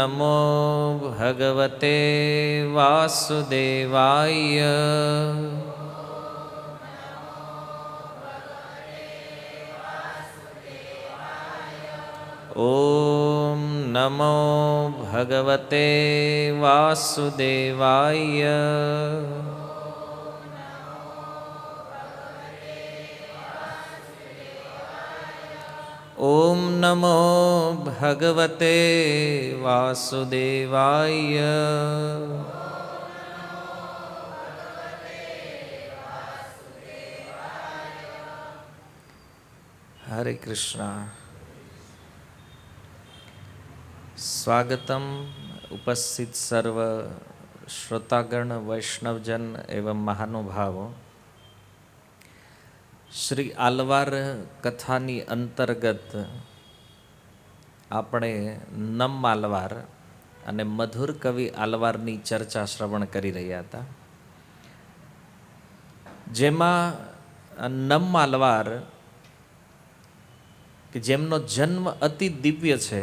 નમો ભગવતે વાસુદેવાય. ઓમ નમો ભગવતે વાસુદેવાય. ઓમ નમો ભગવતે વાસુદેવાય. હરે કૃષ્ણ. સ્વાગતમ ઉપસ્થિત સર્વ શ્રોતાગણ વૈષ્ણવજન એવं મહાનુભાવો. શ્રી આલવાર કથાની અંતર્ગત આપણે નમ આલવાર અને મધુર કવિ આલવારની ચર્ચા શ્રવણ કરી રહ્યા હતા, જેમાં નમ આલવાર કે જેમનો જન્મ અતિ દિવ્ય છે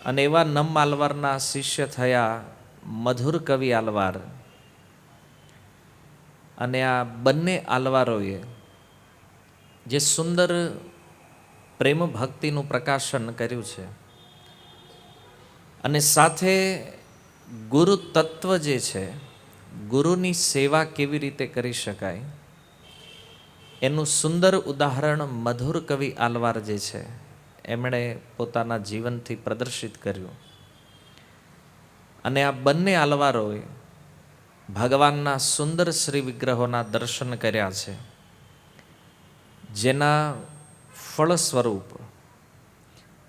અને એવા નમ આલવારના શિષ્ય થયા મધુર કવિ આલવાર. અને આ બંને આલવારોએ જે સુંદર પ્રેમ ભક્તિનું પ્રકાશન કર્યું છે અને સાથે ગુરુ તત્વ જે છે, ગુરુની સેવા કેવી રીતે કરી શકાય એનું સુંદર ઉદાહરણ મધુર કવિ આલવાર જે છે એમણે પોતાના જીવનથી પ્રદર્શિત કર્યું. અને આ બંને આલવારોએ ભગવાનના સુંદર શ્રી વિગ્રહોના દર્શન કર્યા છે, જેના ફળ સ્વરૂપ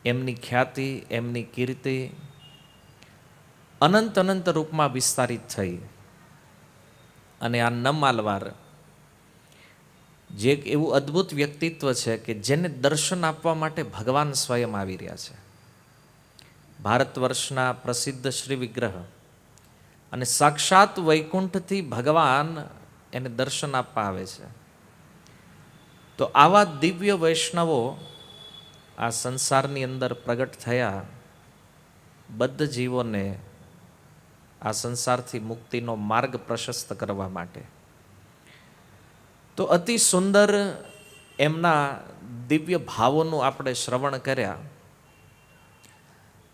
એમની ખ્યાતિ, એમની કીર્તિ અનંત અનંત રૂપમાં વિસ્તારિત થઈ. અને આ નમ આલવાર જે એક એવું અદ્ભુત વ્યક્તિત્વ છે કે જેને દર્શન આપવા માટે ભગવાન સ્વયં આવી રહ્યા છે. ભારત વર્ષના પ્રસિદ્ધ શ્રી વિગ્રહ અને સાક્ષાત વૈકુંઠથી ભગવાન એને દર્શન આપવા આવે છે. તો આવા દિવ્ય વૈષ્ણવો આ સંસારની અંદર પ્રગટ થયા બદ્ધ જીવોને આ સંસારથી મુક્તિનો માર્ગ પ્રશસ્ત કરવા માટે. તો અતિ સુંદર એમના દિવ્ય ભાવોનું આપણે શ્રવણ કર્યા.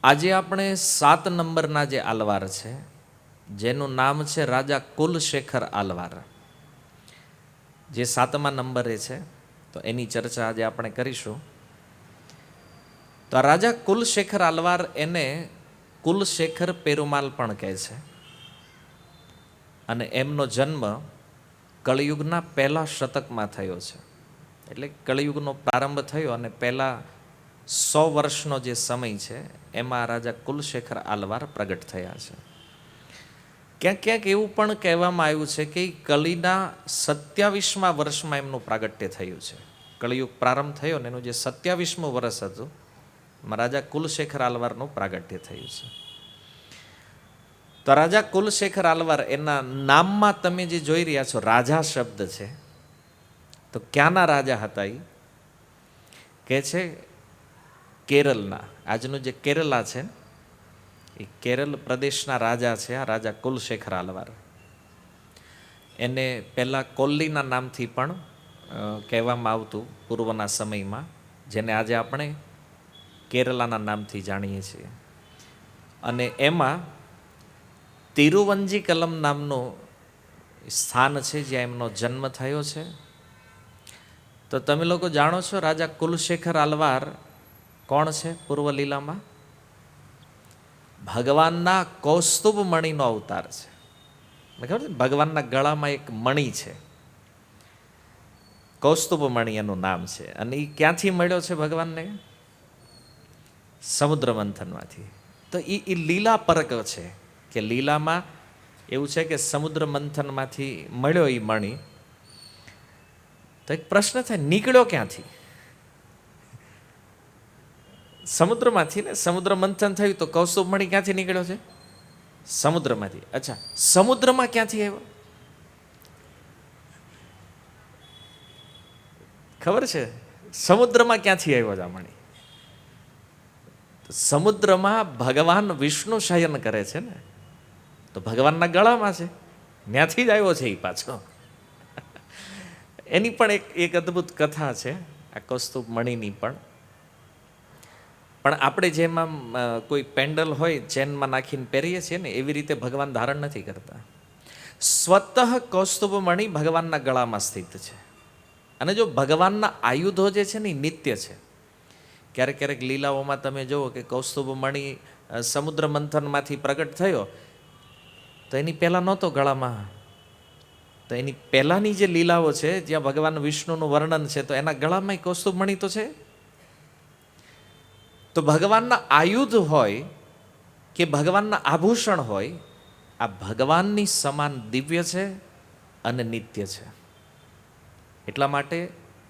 આજે આપણે 7 નંબરના જે આલવાર છે, જેનું નામ છે રાજા કુલશેખર આલવાર, જે 7મા નંબરે છે, તો એની ચર્ચા આજે આપણે કરીશું. તો આ રાજા કુલશેખર આલવાર એને કુલશેખર પેરુમાલ પણ કહે છે. અને એમનો જન્મ કળિયુગના પહેલા શતકમાં થયો છે. એટલે કળિયુગનો પ્રારંભ થયો અને પહેલા 100 વર્ષનો જે સમય છે એમાં રાજા કુલશેખર આલવાર પ્રગટ થયા છે. ક્યાંક ક્યાંક એવું પણ કહેવામાં આવ્યું છે કે કલિના 27મા વર્ષમાં એમનું પ્રાગટ્ય થયું છે. કળિયુગ પ્રારંભ થયો ને એનું જે 27મું વર્ષ હતું એમાં રાજા કુલશેખર આલવારનું પ્રાગટ્ય થયું છે. તો રાજા કુલશેખર આલવાર એના નામમાં તમે જે જોઈ રહ્યા છો રાજા શબ્દ છે, તો ક્યાંના રાજા હતા એ કહે છે કેરળના. આજનું જે કેરલા છે એ કેરળ પ્રદેશના રાજા છે આ રાજા કુલશેખર આલવાર. એને પહેલાં કોલ્લીના નામથી પણ કહેવામાં આવતું પૂર્વના સમયમાં, જેને આજે આપણે કેરલાના નામથી જાણીએ છીએ. અને એમાં તિરુવંજીકલમ નામનું સ્થાન છે જ્યાં એમનો જન્મ થયો છે. તો તમે લોકો જાણો છો રાજા કુલશેખર આલવાર કોણ છે? પૂર્વ લીલામાં ભગવાનના કૌસ્તુભ મણિનો અવતાર છે. ખબર છે? ભગવાનના ગળામાં એક મણિ છે, કૌસ્તુભ મણિ એનું નામ છે. અને એ ક્યાંથી મળ્યો છે ભગવાનને? સમુદ્ર મંથનમાંથી. તો એ લીલા પરક છે કે લીલામાં એવું છે કે સમુદ્ર મંથનમાંથી મળ્યો એ મણિ. તો એક પ્રશ્ન થાય, નીકળ્યો ક્યાંથી? સમુદ્રમાંથી ને. સમુદ્ર મંથન થયું તો કૌસ્તુભ મણિ ક્યાંથી નીકળ્યો છે? સમુદ્રમાંથી. અચ્છા, સમુદ્રમાં ક્યાંથી આવ્યો ખબર છે? સમુદ્રમાં ક્યાંથી આવ્યો છે આ મણિ? સમુદ્રમાં ભગવાન વિષ્ણુ શયન કરે છે ને, તો ભગવાનના ગળામાં છે, ત્યાંથી જ આવ્યો છે એ પાછો. એની પણ એક અદ્ભુત કથા છે આ કૌસ્તુભ મણિની પણ. આપણે જેમાં કોઈ પેન્ડલ હોય ચેનમાં નાખીને પહેરીએ છીએ ને, એવી રીતે ભગવાન ધારણ નથી કરતા. સ્વતઃ કૌસ્તુભ મણિ ભગવાનના ગળામાં સ્થિત છે. અને જો ભગવાનના આયુધો જે છે ને એ નિત્ય છે. ક્યારેક ક્યારેક લીલાઓમાં તમે જુઓ કે કૌસ્તુભ મણિ સમુદ્ર મંથનમાંથી પ્રગટ થયો, તો એની પહેલાં નહોતો ગળામાં. તો એની પહેલાંની જે લીલાઓ છે જ્યાં ભગવાન વિષ્ણુનું વર્ણન છે, તો એના ગળામાં કૌસ્તુભ મણિ તો છે. તો ભગવાનના આયુધ હોય કે ભગવાનના આભૂષણ હોય, આ ભગવાનની સમાન દિવ્ય છે અને નિત્ય છે. એટલા માટે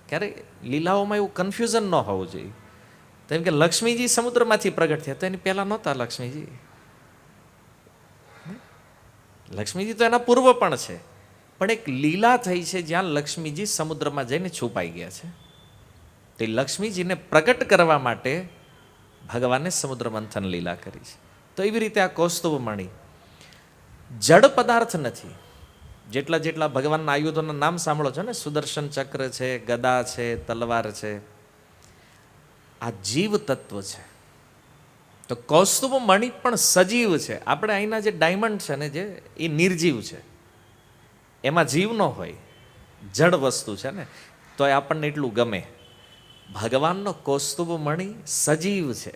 ક્યારે લીલાઓમાં એવું કન્ફ્યુઝન ન હોવું જોઈએ. તેમ કે લક્ષ્મીજી સમુદ્રમાંથી પ્રગટ થયા, તો એની પહેલાં નહોતા લક્ષ્મીજી. લક્ષ્મીજી તો એના પૂર્વ પણ છે, પણ એક લીલા થઈ છે જ્યાં લક્ષ્મીજી સમુદ્રમાં જઈને છુપાઈ ગયા છે. તો લક્ષ્મીજીને પ્રગટ કરવા માટે ભગવાને સમુદ્ર મંથન લીલા કરી છે. તો એવી રીતે આ કૌસ્તુભ મણિ જડ પદાર્થ નથી. જેટલા જેટલા ભગવાનના આયુધોના નામ સાંભળો છો ને, સુદર્શન ચક્ર છે, ગદા છે, તલવાર છે, આ જીવ તત્વ છે. તો કૌસ્તુભ મણિ પણ સજીવ છે. આપણે અહીંના જે ડાયમંડ છે ને, જે એ નિર્જીવ છે, એમાં જીવ ન હોય, જડ વસ્તુ છે ને, તો એ આપણને એટલું ગમે. ભગવાનનો કૌસ્તુભ મણિ સજીવ છે.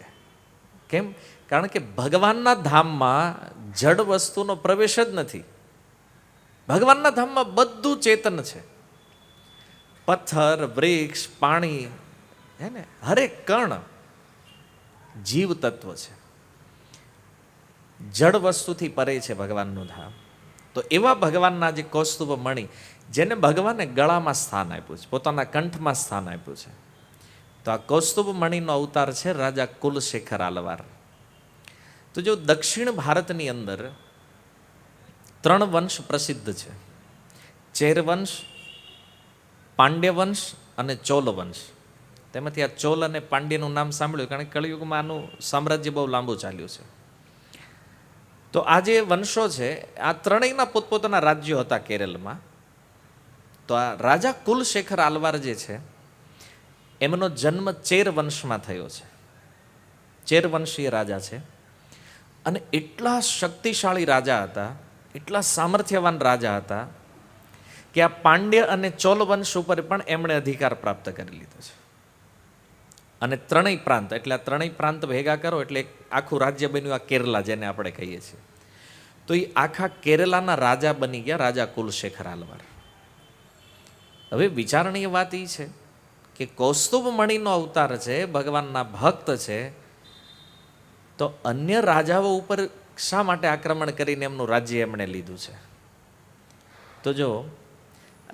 કેમ? કારણ કે ભગવાનના ધામમાં જડ વસ્તુનો પ્રવેશ જ નથી. ભગવાનના ધામમાં બધું ચેતન છે. પથ્થર, વૃક્ષ, પાણી, હે ને, હરેક કણ જીવ તત્વ છે. જડ વસ્તુથી પરે છે ભગવાનનું ધામ. તો એવા ભગવાનના જે કૌસ્તુભ મણિ, જેને ભગવાને ગળામાં સ્થાન આપ્યું છે, પોતાના કંઠમાં સ્થાન આપ્યું છે. તો આ કૌસ્તુભ મણિનો અવતાર છે રાજા કુલશેખર આલવાર. તો જો દક્ષિણ ભારતની અંદર 3 વંશ પ્રસિદ્ધ છે: ચેર વંશ, પાંડ્ય વંશ અને ચોલ વંશ. તેમાંથી આ ચોલ અને પાંડ્યનું નામ સાંભળ્યું, કારણ કે કળિયુગમાં આનું સામ્રાજ્ય બહુ લાંબુ ચાલ્યું છે. તો આ જે વંશો છે, આ ત્રણેયના પોતપોતાના રાજ્યો હતા કેરળમાં. તો આ રાજા કુલશેખર આલવાર જે છે, એમનો જન્મ ચેર વંશમાં થયો છે. ચેર વંશીય રાજા છે. અને એટલા શક્તિશાળી રાજા હતા, એટલા સામર્થ્યવાન રાજા હતા કે આ પાંડ્ય અને ચોલ વંશ ઉપર પણ એમણે અધિકાર પ્રાપ્ત કરી લીધો છે. અને ત્રણેય પ્રાંત, એટલે આ ત્રણેય પ્રાંત ભેગા કરો એટલે એક આખું રાજ્ય બન્યું આ કેરલા, જેને આપણે કહીએ છીએ. તો એ આખા કેરલાના રાજા બની ગયા રાજા કુલશેખર આલવાર. હવે વિચારણીય વાત એ છે કે કૌસ્તુભ મણિનો અવતાર છે, ભગવાનના ભક્ત છે, તો અન્ય રાજાઓ ઉપર શા માટે આક્રમણ કરીને એમનું રાજ્ય એમણે લીધું છે? તો જો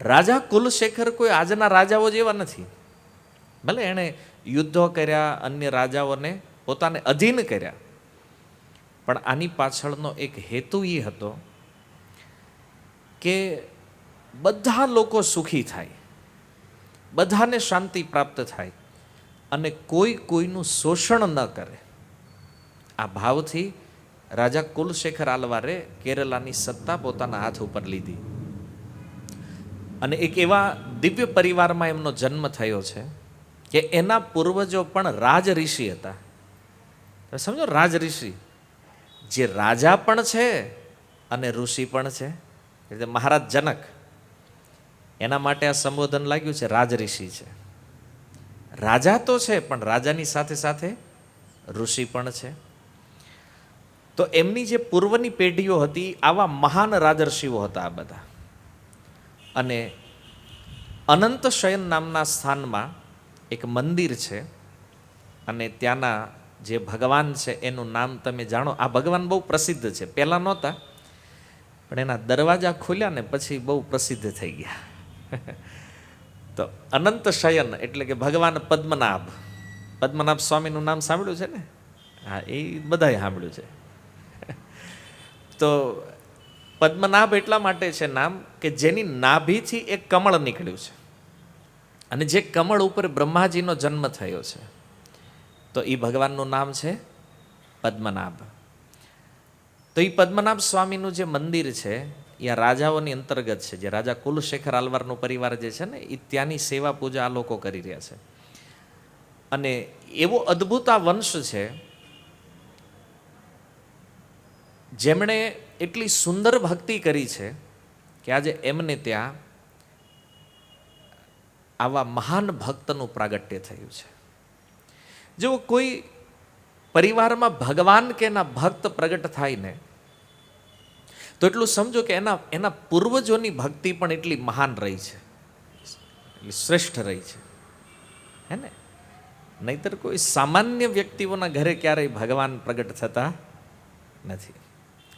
રાજા કુલશેખર કોઈ આજના રાજાઓ જેવા નથી. ભલે એણે યુદ્ધો કર્યા, અન્ય રાજાઓને પોતાને અધીન કર્યા, પણ આની પાછળનો એક હેતુ એ હતો કે બધા લોકો સુખી થાય, બધાને શાંતિ પ્રાપ્ત થાય અને કોઈ કોઈનું શોષણ ન કરે. આ ભાવથી રાજા કુલશેખર આલવારે કેરલાની સત્તા પોતાના હાથ ઉપર લીધી. અને એક એવા દિવ્ય પરિવારમાં એમનો જન્મ થયો છે કે એના પૂર્વજો પણ રાજ ઋષિ હતા. સમજો, રાજ ઋષિ, જે રાજા પણ છે અને ઋષિ પણ છે. એટલે મહારાજ જનક, એના માટે આ સંબોધન લાગ્યું છે રાજ ઋષિ છે. રાજા તો છે, પણ રાજાની સાથે સાથે ઋષિ પણ છે. તો એમની જે પૂર્વની પેઢીઓ હતી, આવા મહાન રાજર્ષિઓ હતા આ બધા. અને અનંત શયન નામના સ્થાનમાં એક મંદિર છે, અને ત્યાંના જે ભગવાન છે એનું નામ તમે જાણો. આ ભગવાન બહુ પ્રસિદ્ધ છે. પહેલાં નહોતા, પણ એના દરવાજા ખોલ્યા ને પછી બહુ પ્રસિદ્ધ થઈ ગયા. તો અનંત શયન એટલે કે ભગવાન પદ્મનાભ. પદ્મનાભ સ્વામીનું નામ સાંભળ્યું છે ને? હા, એ બધાએ સાંભળ્યું છે. તો પદ્મનાભ એટલા માટે છે નામ કે જેની નાભીથી એક કમળ નીકળ્યું છે, અને જે કમળ ઉપર બ્રહ્માજીનો જન્મ થયો છે. તો એ ભગવાનનું નામ છે પદ્મનાભ. તો એ પદ્મનાભ સ્વામીનું જે મંદિર છે એ આ રાજાઓની અંતર્ગત છે. જે રાજા કુલશેખર આલવારનો પરિવાર જે છે ને, એ ત્યાંની સેવા પૂજા આ લોકો કરી રહ્યા છે. અને એવો અદ્ભુત આ વંશ છે જેમણે એટલી સુંદર ભક્તિ કરી છે કે આજે એમને ત્યાં આવા મહાન ભક્તનું પ્રાગટ્ય થયું છે. જો કોઈ પરિવારમાં ભગવાન કે એના ભક્ત પ્રગટ થાય ને, તો એટલું સમજો કે એના પૂર્વજોની ભક્તિ પણ એટલી મહાન રહી છે, એટલી શ્રેષ્ઠ રહી છે, હે ને? નહીતર કોઈ સામાન્ય વ્યક્તિઓના ઘરે ક્યારેય ભગવાન પ્રગટ થતા નથી.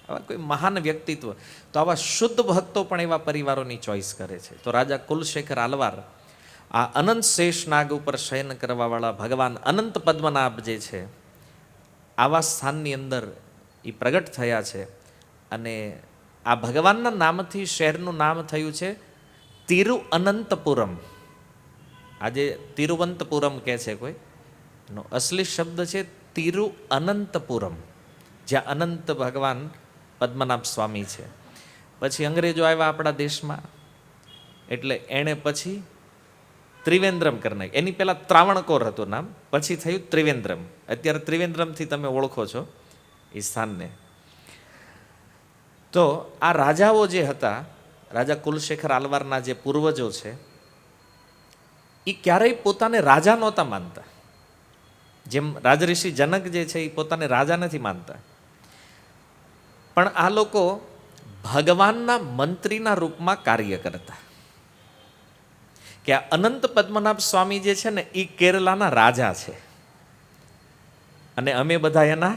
આવા કોઈ મહાન વ્યક્તિત્વ, તો આવા શુદ્ધ ભક્તો પણ એવા પરિવારોની ચોઈસ કરે છે. તો રાજા કુલશેખર આલવાર આ અનંત શેષ નાગ ઉપર શયન કરવાવાળા ભગવાન અનંત પદ્મનાભ જે છે, આવા સ્થાનની અંદર એ પ્રગટ થયા છે. અને આ ભગવાનના નામથી શહેરનું નામ થયું છે તિરુઅનંતપુરમ. આજે તિરુવંતપુરમ કહે છે કોઈ, એનો અસલી શબ્દ છે તિરુઅનંતપુરમ, જ્યાં અનંત ભગવાન પદ્મનાભ સ્વામી છે. પછી અંગ્રેજો આવ્યા આપણા દેશમાં, એટલે એણે પછી ત્રિવેન્દ્રમ કરી નાખ્યું. એની પહેલાં ત્રાવણકોર હતું નામ, પછી થયું ત્રિવેન્દ્રમ. અત્યારે ત્રિવેન્દ્રમથી તમે ઓળખો છો એ સ્થાનને. તો આ રાજાઓ જે હતા, રાજા કુલશેખર આલવારના જે પૂર્વજો છે, એ ક્યારેય પોતાને રાજા નહોતા માનતા. જેમ રાજઋષિ જનક જે છે એ પોતાને રાજા નથી માનતા, પણ આ લોકો ભગવાનના મંત્રીના રૂપમાં કાર્ય કરતા. કે આ અનંત પદ્મનાભ સ્વામી જે છે ને, એ કેરલાના રાજા છે અને અમે બધા એના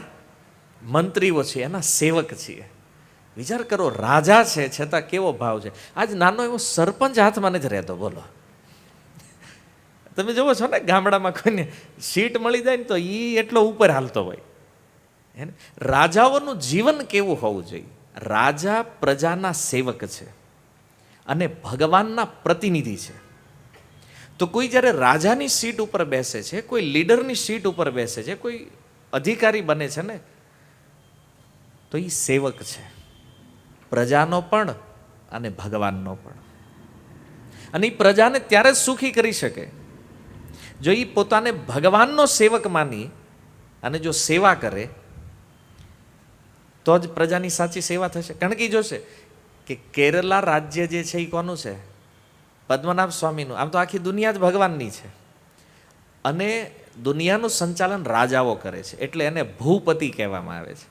મંત્રીઓ છીએ, એના સેવક છીએ. વિચાર કરો, રાજા છે છતાં કેવો ભાવ છે. આજ નાનો એવો સરપંચ હાથમાં નથી રહેતો, બોલો. તમે જોવો છો ને, ગામડામાં કોઈને સીટ મળી જાય ને તો એ એટલો ઉપર હાલતો હોય. રાજાઓનું જીવન કેવું હોવું જોઈએ? રાજા પ્રજાના સેવક છે અને ભગવાનના પ્રતિનિધિ છે. તો કોઈ જ્યારે રાજાની સીટ ઉપર બેસે છે, કોઈ લીડરની સીટ ઉપર બેસે છે, કોઈ અધિકારી બને છે ને, તો એ સેવક છે, પ્રજાનો પણ અને ભગવાનનો પણ. અને એ પ્રજાને ત્યારે જ સુખી કરી શકે જો એ પોતાને ભગવાનનો સેવક માની અને જો સેવા કરે, તો જ પ્રજાની સાચી સેવા થશે. કારણ કે એ જોશે કે કેરલા રાજ્ય જે છે એ કોનું છે? પદ્મનાભ સ્વામીનું. આમ તો આખી દુનિયા જ ભગવાનની છે અને દુનિયાનું સંચાલન રાજાઓ કરે છે, એટલે એને ભૂપતિ કહેવામાં આવે છે.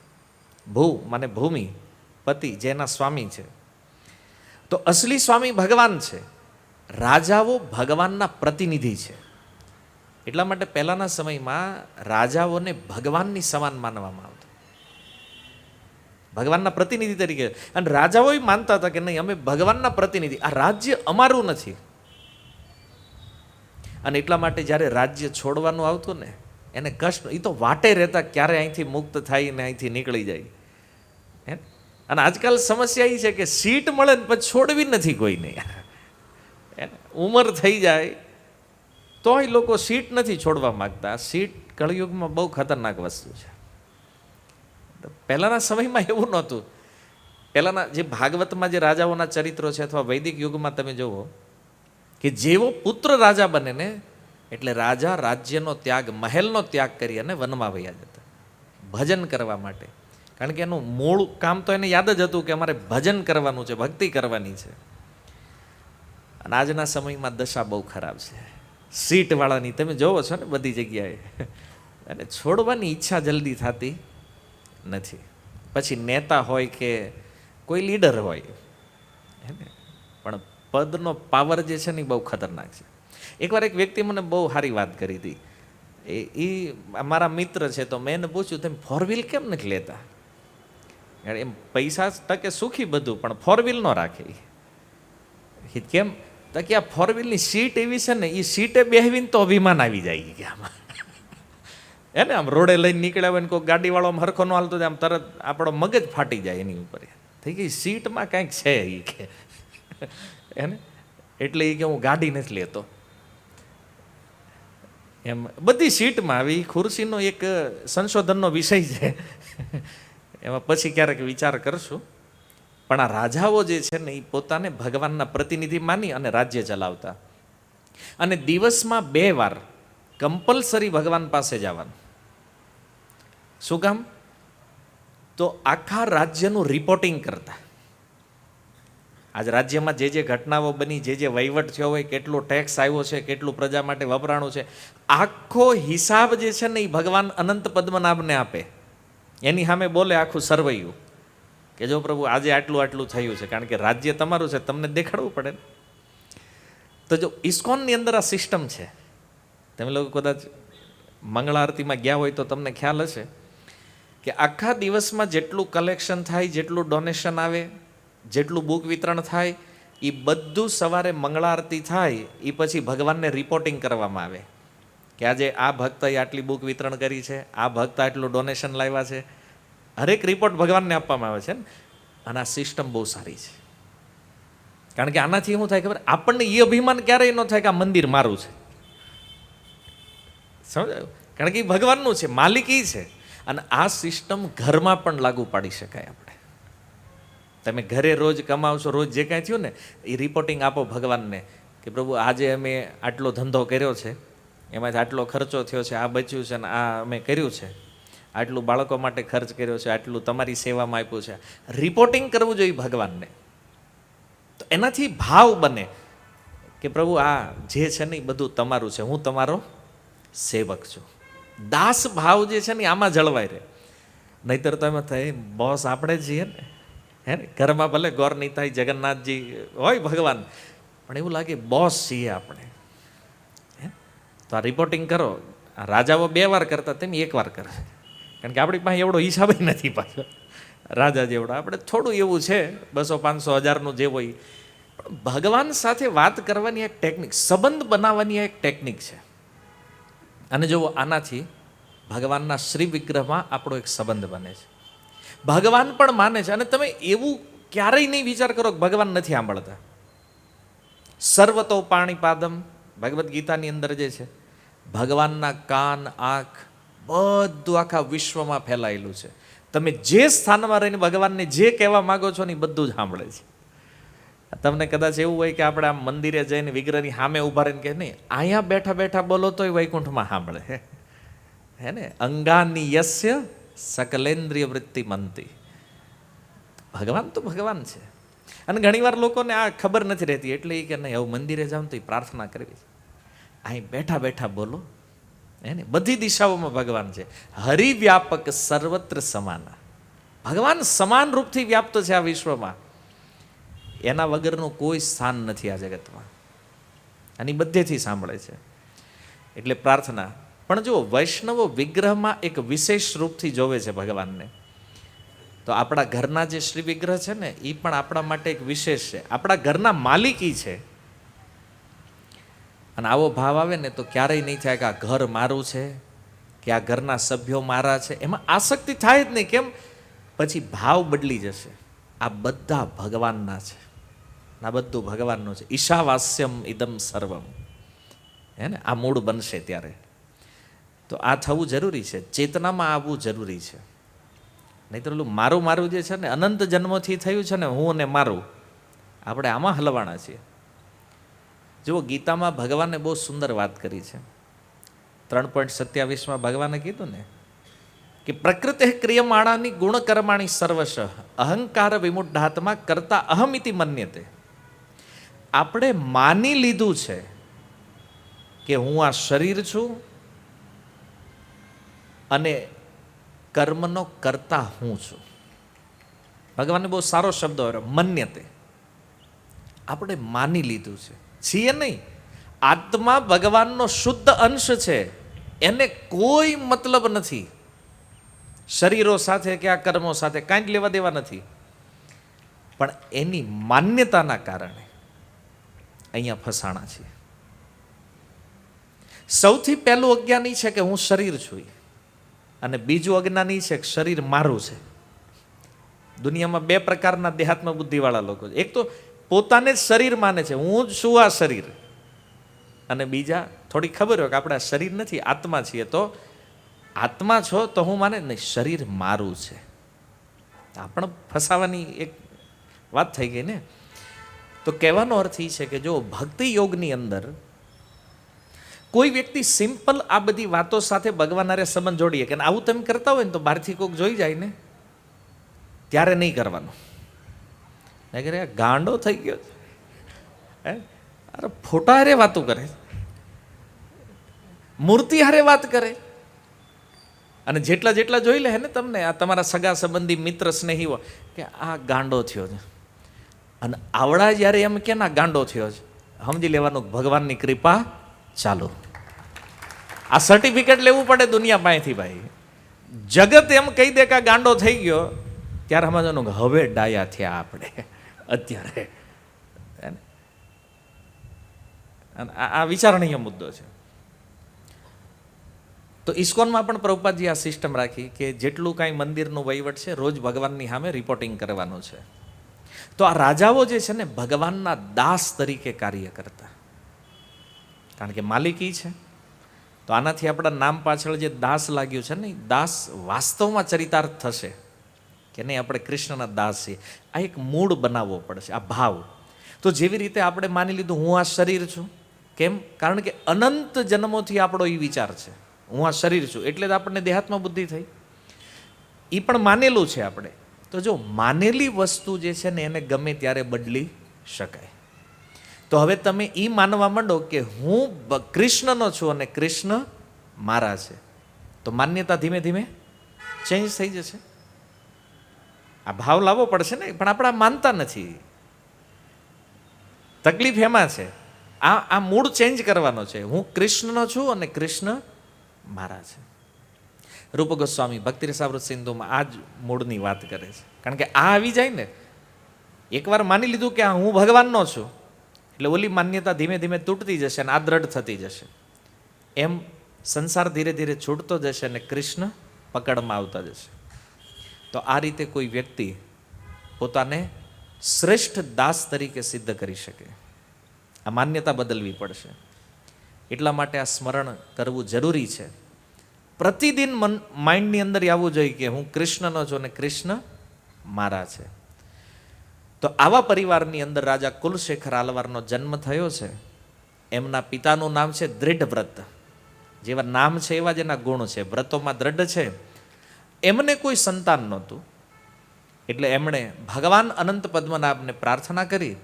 ભૂ માને ભૂમિ, પતિ જેના સ્વામી છે. તો અસલી સ્વામી ભગવાન છે, રાજાઓ ભગવાનના પ્રતિનિધિ છે. એટલા માટે પહેલાના સમયમાં રાજાઓને ભગવાનની સમાન માનવામાં આવતા, ભગવાનના પ્રતિનિધિ તરીકે. અને રાજાઓ માનતા હતા કે નહીં, અમે ભગવાનના પ્રતિનિધિ, આ રાજ્ય અમારું નથી. અને એટલા માટે જ્યારે રાજ્ય છોડવાનું આવતું ને, એને કષ્ટ, એ તો વાટે રહેતા ક્યારે અહીંથી મુક્ત થાય ને અહીંથી નીકળી જાય. અને આજકાલ સમસ્યા એ છે કે સીટ મળે ને પછી છોડવી નથી કોઈને. ઉંમર થઈ જાય તોય લોકો સીટ નથી છોડવા માગતા. સીટ કળયુગમાં બહુ ખતરનાક વસ્તુ છે. પહેલાના સમયમાં એવું નહોતું. પહેલાના જે ભાગવતમાં જે રાજાઓના ચરિત્રો છે, અથવા વૈદિક યુગમાં તમે જુઓ કે જેવો પુત્ર રાજા બને ને, એટલે રાજા રાજ્યનો ત્યાગ, મહેલનો ત્યાગ કરી અને વનમાં વયા જતા ભજન કરવા માટે. કારણ કે એનું મૂળ કામ તો એને યાદ જ હતું કે અમારે ભજન કરવાનું છે, ભક્તિ કરવાની છે. અને આજના સમયમાં દશા બહુ ખરાબ છે સીટવાળાની. તમે જોવો છો ને બધી જગ્યાએ, અને છોડવાની ઈચ્છા જલ્દી થતી નથી. પછી નેતા હોય કે કોઈ લીડર હોય, પણ પદનો પાવર જે છે ને એ બહુ ખતરનાક છે. એકવાર એક વ્યક્તિ મને બહુ સારી વાત કરી હતી. એ મારા મિત્ર છે, તો મેં એને પૂછ્યું, તમે ફોર વ્હીલ કેમ નથી લેતા? એમ પૈસા ટકે સુખી બધું, પણ ફોર વ્હીલ ન રાખે. કેમ? તો કે આ ફોર વ્હીલની સીટ એવી છે ને, એ સીટે બેહવીને તો અભિમાન આવી જાય કે આમાં. એને આમ રોડે લઈને નીકળ્યા હોય ને કોઈ ગાડીવાળો આમ હરખો નો હાલતો, આમ તરત આપણો મગજ ફાટી જાય એની ઉપર. થઈ ગઈ સીટમાં કાંઈક છે એ કે, એને એટલે એ કે હું ગાડી નથી લેતો. એમ બધી સીટમાં આવી ખુરશીનો એક સંશોધનનો વિષય છે, એમાં પછી ક્યારેક વિચાર કરશું. પણ આ રાજાઓ જે છે ને એ પોતાને ભગવાનના પ્રતિનિધિ માની અને રાજ્ય ચલાવતા, અને દિવસમાં 2 વાર કમ્પલસરી ભગવાન પાસે જવાનું. શું કામ? તો આખા રાજ્યનું રિપોર્ટિંગ કરતા. આજ રાજ્યમાં જે જે ઘટનાઓ બની, જે જે વહીવટ થયો હોય, કેટલો ટેક્સ આવ્યો છે, કેટલું પ્રજા માટે વપરાણું છે, આખો હિસાબ જે છે ને એ ભગવાન અનંત પદ્મનાભને આપે. એની સામે બોલે આખું સરવૈયું કે જો પ્રભુ આજે આટલું આટલું થયું છે, કારણ કે રાજ્ય તમારું છે, તમને દેખાડવું પડે ને. તો જો ઇસ્કોનની અંદર આ સિસ્ટમ છે, તમે લોકો કદાચ મંગળા આરતીમાં ગયા હોય તો તમને ખ્યાલ હશે કે આખા દિવસમાં જેટલું કલેક્શન થાય, જેટલું ડોનેશન આવે, જેટલું બુક વિતરણ થાય, એ બધું સવારે મંગળા આરતી થાય એ પછી ભગવાનને રિપોર્ટિંગ કરવામાં આવે કે આજે આ ભક્તએ આટલી બુક વિતરણ કરી છે, આ ભક્ત આટલું ડોનેશન લાવ્યા છે. હરેક રિપોર્ટ ભગવાનને આપવામાં આવે છે ને. અને આ સિસ્ટમ બહુ સારી છે, કારણ કે આનાથી શું થાય ખબર? આપણને એ અભિમાન ક્યારેય ન થાય કે આ મંદિર મારું છે. સમજાયું? કારણ કે એ ભગવાનનું છે, માલિકી છે. અને આ સિસ્ટમ ઘરમાં પણ લાગુ પાડી શકાય. આપણે તમે ઘરે રોજ કમાવશો, રોજ જે કાંઈ થયું ને એ રિપોર્ટિંગ આપો ભગવાનને કે પ્રભુ આજે અમે આટલો ધંધો કર્યો છે, એમાંથી આટલો ખર્ચો થયો છે, આ બચ્યું છે ને આ અમે કર્યું છે, આટલું બાળકો માટે ખર્ચ કર્યો છે, આટલું તમારી સેવામાં આપ્યું છે. રિપોર્ટિંગ કરવું જોઈએ ભગવાનને. તો એનાથી ભાવ બને કે પ્રભુ આ જે છે ને એ બધું તમારું છે, હું તમારો સેવક છું. દાસ ભાવ જે છે ને આમાં જળવાય રહે. નહીતર તો એમાં થાય બોસ આપણે જ છીએ ને, હે ને. ઘરમાં ભલે ગોર નીતાઈ જગન્નાથજી હોય ભગવાન, પણ એવું લાગે બોસ છીએ આપણે. તો આ રિપોર્ટિંગ કરો. આ રાજાઓ 2 વાર કરતા, તેમ 1 વાર કરે, કારણ કે આપણી પાસે એવડો હિસાબ નથી પાછો રાજા જેવડો. આપણે થોડું એવું છે 200-500 હજારનું જે હોય. પણ ભગવાન સાથે વાત કરવાની એક ટેકનિક, સંબંધ બનાવવાની એક ટેકનિક છે. અને જો આનાથી ભગવાનના શ્રી વિગ્રહમાં આપણો એક સંબંધ બને છે. ભગવાન પણ માને છે. અને તમે એવું ક્યારેય નહીં વિચાર કરો કે ભગવાન નથી સાંભળતા. સર્વતો પાણીપાદમ ભગવદ્ ગીતાની અંદર જે છે, ભગવાનના કાન, આંખ બધું આખા વિશ્વમાં ફેલાયેલું છે. તમે જે સ્થાનમાં રહીને ભગવાનને જે કહેવા માંગો છો ને એ બધું જ સાંભળે છે. તમને કદાચ એવું હોય કે આપણે આમ મંદિરે જઈને વિગ્રહની સામે ઊભા રહીને કે નહીં, અહીંયા બેઠા બેઠા બોલો તોય વૈકુંઠમાં સાંભળે, હે ને. અંગાની યસ્ય સકલેન્દ્રિય વૃત્તિ મંતી. ભગવાન તો ભગવાન છે. અને ઘણીવાર લોકોને આ ખબર નથી રહેતી, એટલે એ કે નહીં હવે મંદિરે જાઉં તો એ પ્રાર્થના કરવી છે. અહીં બેઠા બેઠા બોલો, હે ને. બધી દિશાઓમાં ભગવાન છે. હરિવ્યાપક સર્વત્ર સમાન. ભગવાન સમાન રૂપથી વ્યાપ્ત છે આ વિશ્વમાં. એના વગરનું કોઈ સ્થાન નથી આ જગતમાં. અને બધેથી સાંભળે છે. એટલે પ્રાર્થના. પણ જો વૈષ્ણવો વિગ્રહમાં એક વિશેષ રૂપથી જોવે છે ભગવાનને, તો આપણા ઘરના જે શ્રી વિગ્રહ છે ને એ પણ આપણા માટે એક વિશેષ છે, આપણા ઘરના માલિકી છે. અને આવો ભાવ આવે ને તો ક્યારેય નહીં થાય કે આ ઘર મારું છે, કે આ ઘરના સભ્યો મારા છે. એમાં આસક્તિ થાય જ નહીં. કેમ? પછી ભાવ બદલી જશે. આ બધા ભગવાનના છે, આ બધું ભગવાનનું છે. ઈશાવાસ્યમ ઇદમ સર્વમ, હે ને. આ મૂળ બનશે ત્યારે. તો આ થવું જરૂરી છે, ચેતનામાં આવવું જરૂરી છે. નહીં તો મારું મારું જે છે ને અનંત જન્મોથી થયું છે ને, હું અને મારું, આપણે આમાં હલવાણા છીએ. જુઓ, ગીતામાં ભગવાને બહુ સુંદર વાત કરી છે. 3.27 ભગવાને કીધું ને કે પ્રકૃતિ ક્રિયમાણાની ગુણકર્માણી સર્વશ અહંકાર વિમુઢાત્મા કરતા અહમિતિ મન્યતે. આપણે માની લીધું છે કે હું આ શરીર છું અને કર્મનો કરતા હું છું. ભગવાને બહુ સારો શબ્દ આવ્યો, મન્યતે. આપણે માની લીધું છે, છીએ નહીં. આત્મા ભગવાનનો શુદ્ધ અંશ છે, એને કોઈ મતલબ નથી શરીરો સાથે કે આ કર્મો સાથે, કાંઈ જ લેવા દેવા નથી. પણ એની માન્યતાના કારણે અહીંયા ફસાણા છે. સૌથી પહેલું અજ્ઞાની છે કે હું શરીર છું, અને બીજું અજ્ઞાની છે કે શરીર મારું છે. દુનિયામાં 2 પ્રકારના દેહાત્મ બુદ્ધિવાળા લોકો છે. એક તો પોતાને જ શરીર માને છે, હું જ છું આ શરીર, અને બીજા થોડી ખબર હોય કે આપણે આ શરીર નથી, આત્મા છીએ. તો આત્મા છો તો હું માને નહીં, શરીર મારું છે. આ પણ ફસાવાની એક વાત થઈ ગઈ ને. તો કહેવાનો અર્થ એ છે કે જો ભક્તિ યોગની અંદર કોઈ વ્યક્તિ સિમ્પલ આ બધી વાતો સાથે ભગવાન હારે સંબંધ જોડીએ કે આવું તમે કરતા હોય ને તો બહારથી કોઈક જોઈ જાય ને ત્યારે નહીં કરવાનું. નહીં કરે ગાંડો થઈ ગયો હે, અરે ફોટા હારે વાતો કરે, મૂર્તિ હારે વાત કરે. અને જેટલા જેટલા જોઈ લે ને તમને આ તમારા સગા સંબંધી મિત્ર સ્નેહીઓ કે આ ગાંડો થયો છે, અને આવડા જ્યારે એમ કે ના ગાંડો થયો છે, સમજી લેવાનું ભગવાનની કૃપા ચાલુ. આ સર્ટિફિકેટ લેવું પડે દુનિયા પાસેથી ભાઈ. જગત એમ કહી દે કે આ ગાંડો થઈ ગયો ત્યારે સમજવાનું કે હવે ડાયા થયા આપણે અત્યારે. આ વિચારણીય મુદ્દો છે. તો ઇસ્કોનમાં પણ પ્રભુપાદજી આ સિસ્ટમ રાખી કે જેટલું કાંઈ મંદિરનું વહીવટ છે રોજ ભગવાનની સામે રિપોર્ટિંગ કરવાનું છે. તો આ રાજાઓ જે છે ને ભગવાનના દાસ તરીકે કાર્ય કરતા, કારણ કે માલિકી છે. તો આનાથી આપણા નામ પાછળ જે દાસ લાગ્યું છે ને, દાસ વાસ્તવમાં ચરિતાર્થ થશે કે નહીં આપણે કૃષ્ણના દાસ છીએ. આ એક મૂળ બનાવવો પડશે, આ ભાવ. તો જેવી રીતે આપણે માની લીધું હું આ શરીર છું, કેમ? કારણ કે અનંત જન્મોથી આપણો એ વિચાર છે હું આ શરીર છું, એટલે જ આપણને દેહાત્મા બુદ્ધિ થઈ. એ પણ માનેલું છે આપણે. તો જો માનેલી વસ્તુ જે છે ને એને ગમે ત્યારે બદલી શકાય. તો હવે તમે એ માનવા માંડો કે હું કૃષ્ણનો છું અને કૃષ્ણ મારા છે, તો માન્યતા ધીમે ધીમે ચેન્જ થઈ જશે. આ ભાવ લાવવો પડશે ને, પણ આપણે માનતા નથી. તકલીફ એમાં છે. આ મૂળ ચેન્જ કરવાનો છે. હું કૃષ્ણનો છું અને કૃષ્ણ મારા છે. રૂપ ગોસ્વામી ભક્તિ રસામૃત સિંધુમાં આ જ મૂળની વાત કરે છે. કારણ કે આ આવી જાય ને, એકવાર માની લીધું કે હું ભગવાનનો છું, એટલે ઓલી માન્યતા ધીમે ધીમે તૂટતી જશે અને આ દ્રઢ થતી જશે. એમ સંસાર ધીરે ધીરે છૂટતો જશે અને કૃષ્ણ પકડમાં આવતા જશે. તો આ રીતે કોઈ વ્યક્તિ પોતાને શ્રેષ્ઠ દાસ તરીકે સિદ્ધ કરી શકે. આ માન્યતા બદલવી પડશે. એટલા માટે આ સ્મરણ કરવું જરૂરી છે. પ્રતિદિન માઇન્ડની અંદર આવવું જોઈએ કે હું કૃષ્ણનો છું અને કૃષ્ણ મારા છે. તો આવા પરિવારની અંદર રાજા કુલશેખર આલવારનો જન્મ થયો છે. એમના પિતાનું નામ છે દૃઢવ્રત. જેવા નામ છે એવા જ એના ગુણ છે. વ્રતોમાં દ્રઢ છે. એમને કોઈ સંતાન નહોતું, એટલે એમણે ભગવાન અનંત પદ્મનાભને પ્રાર્થના કરી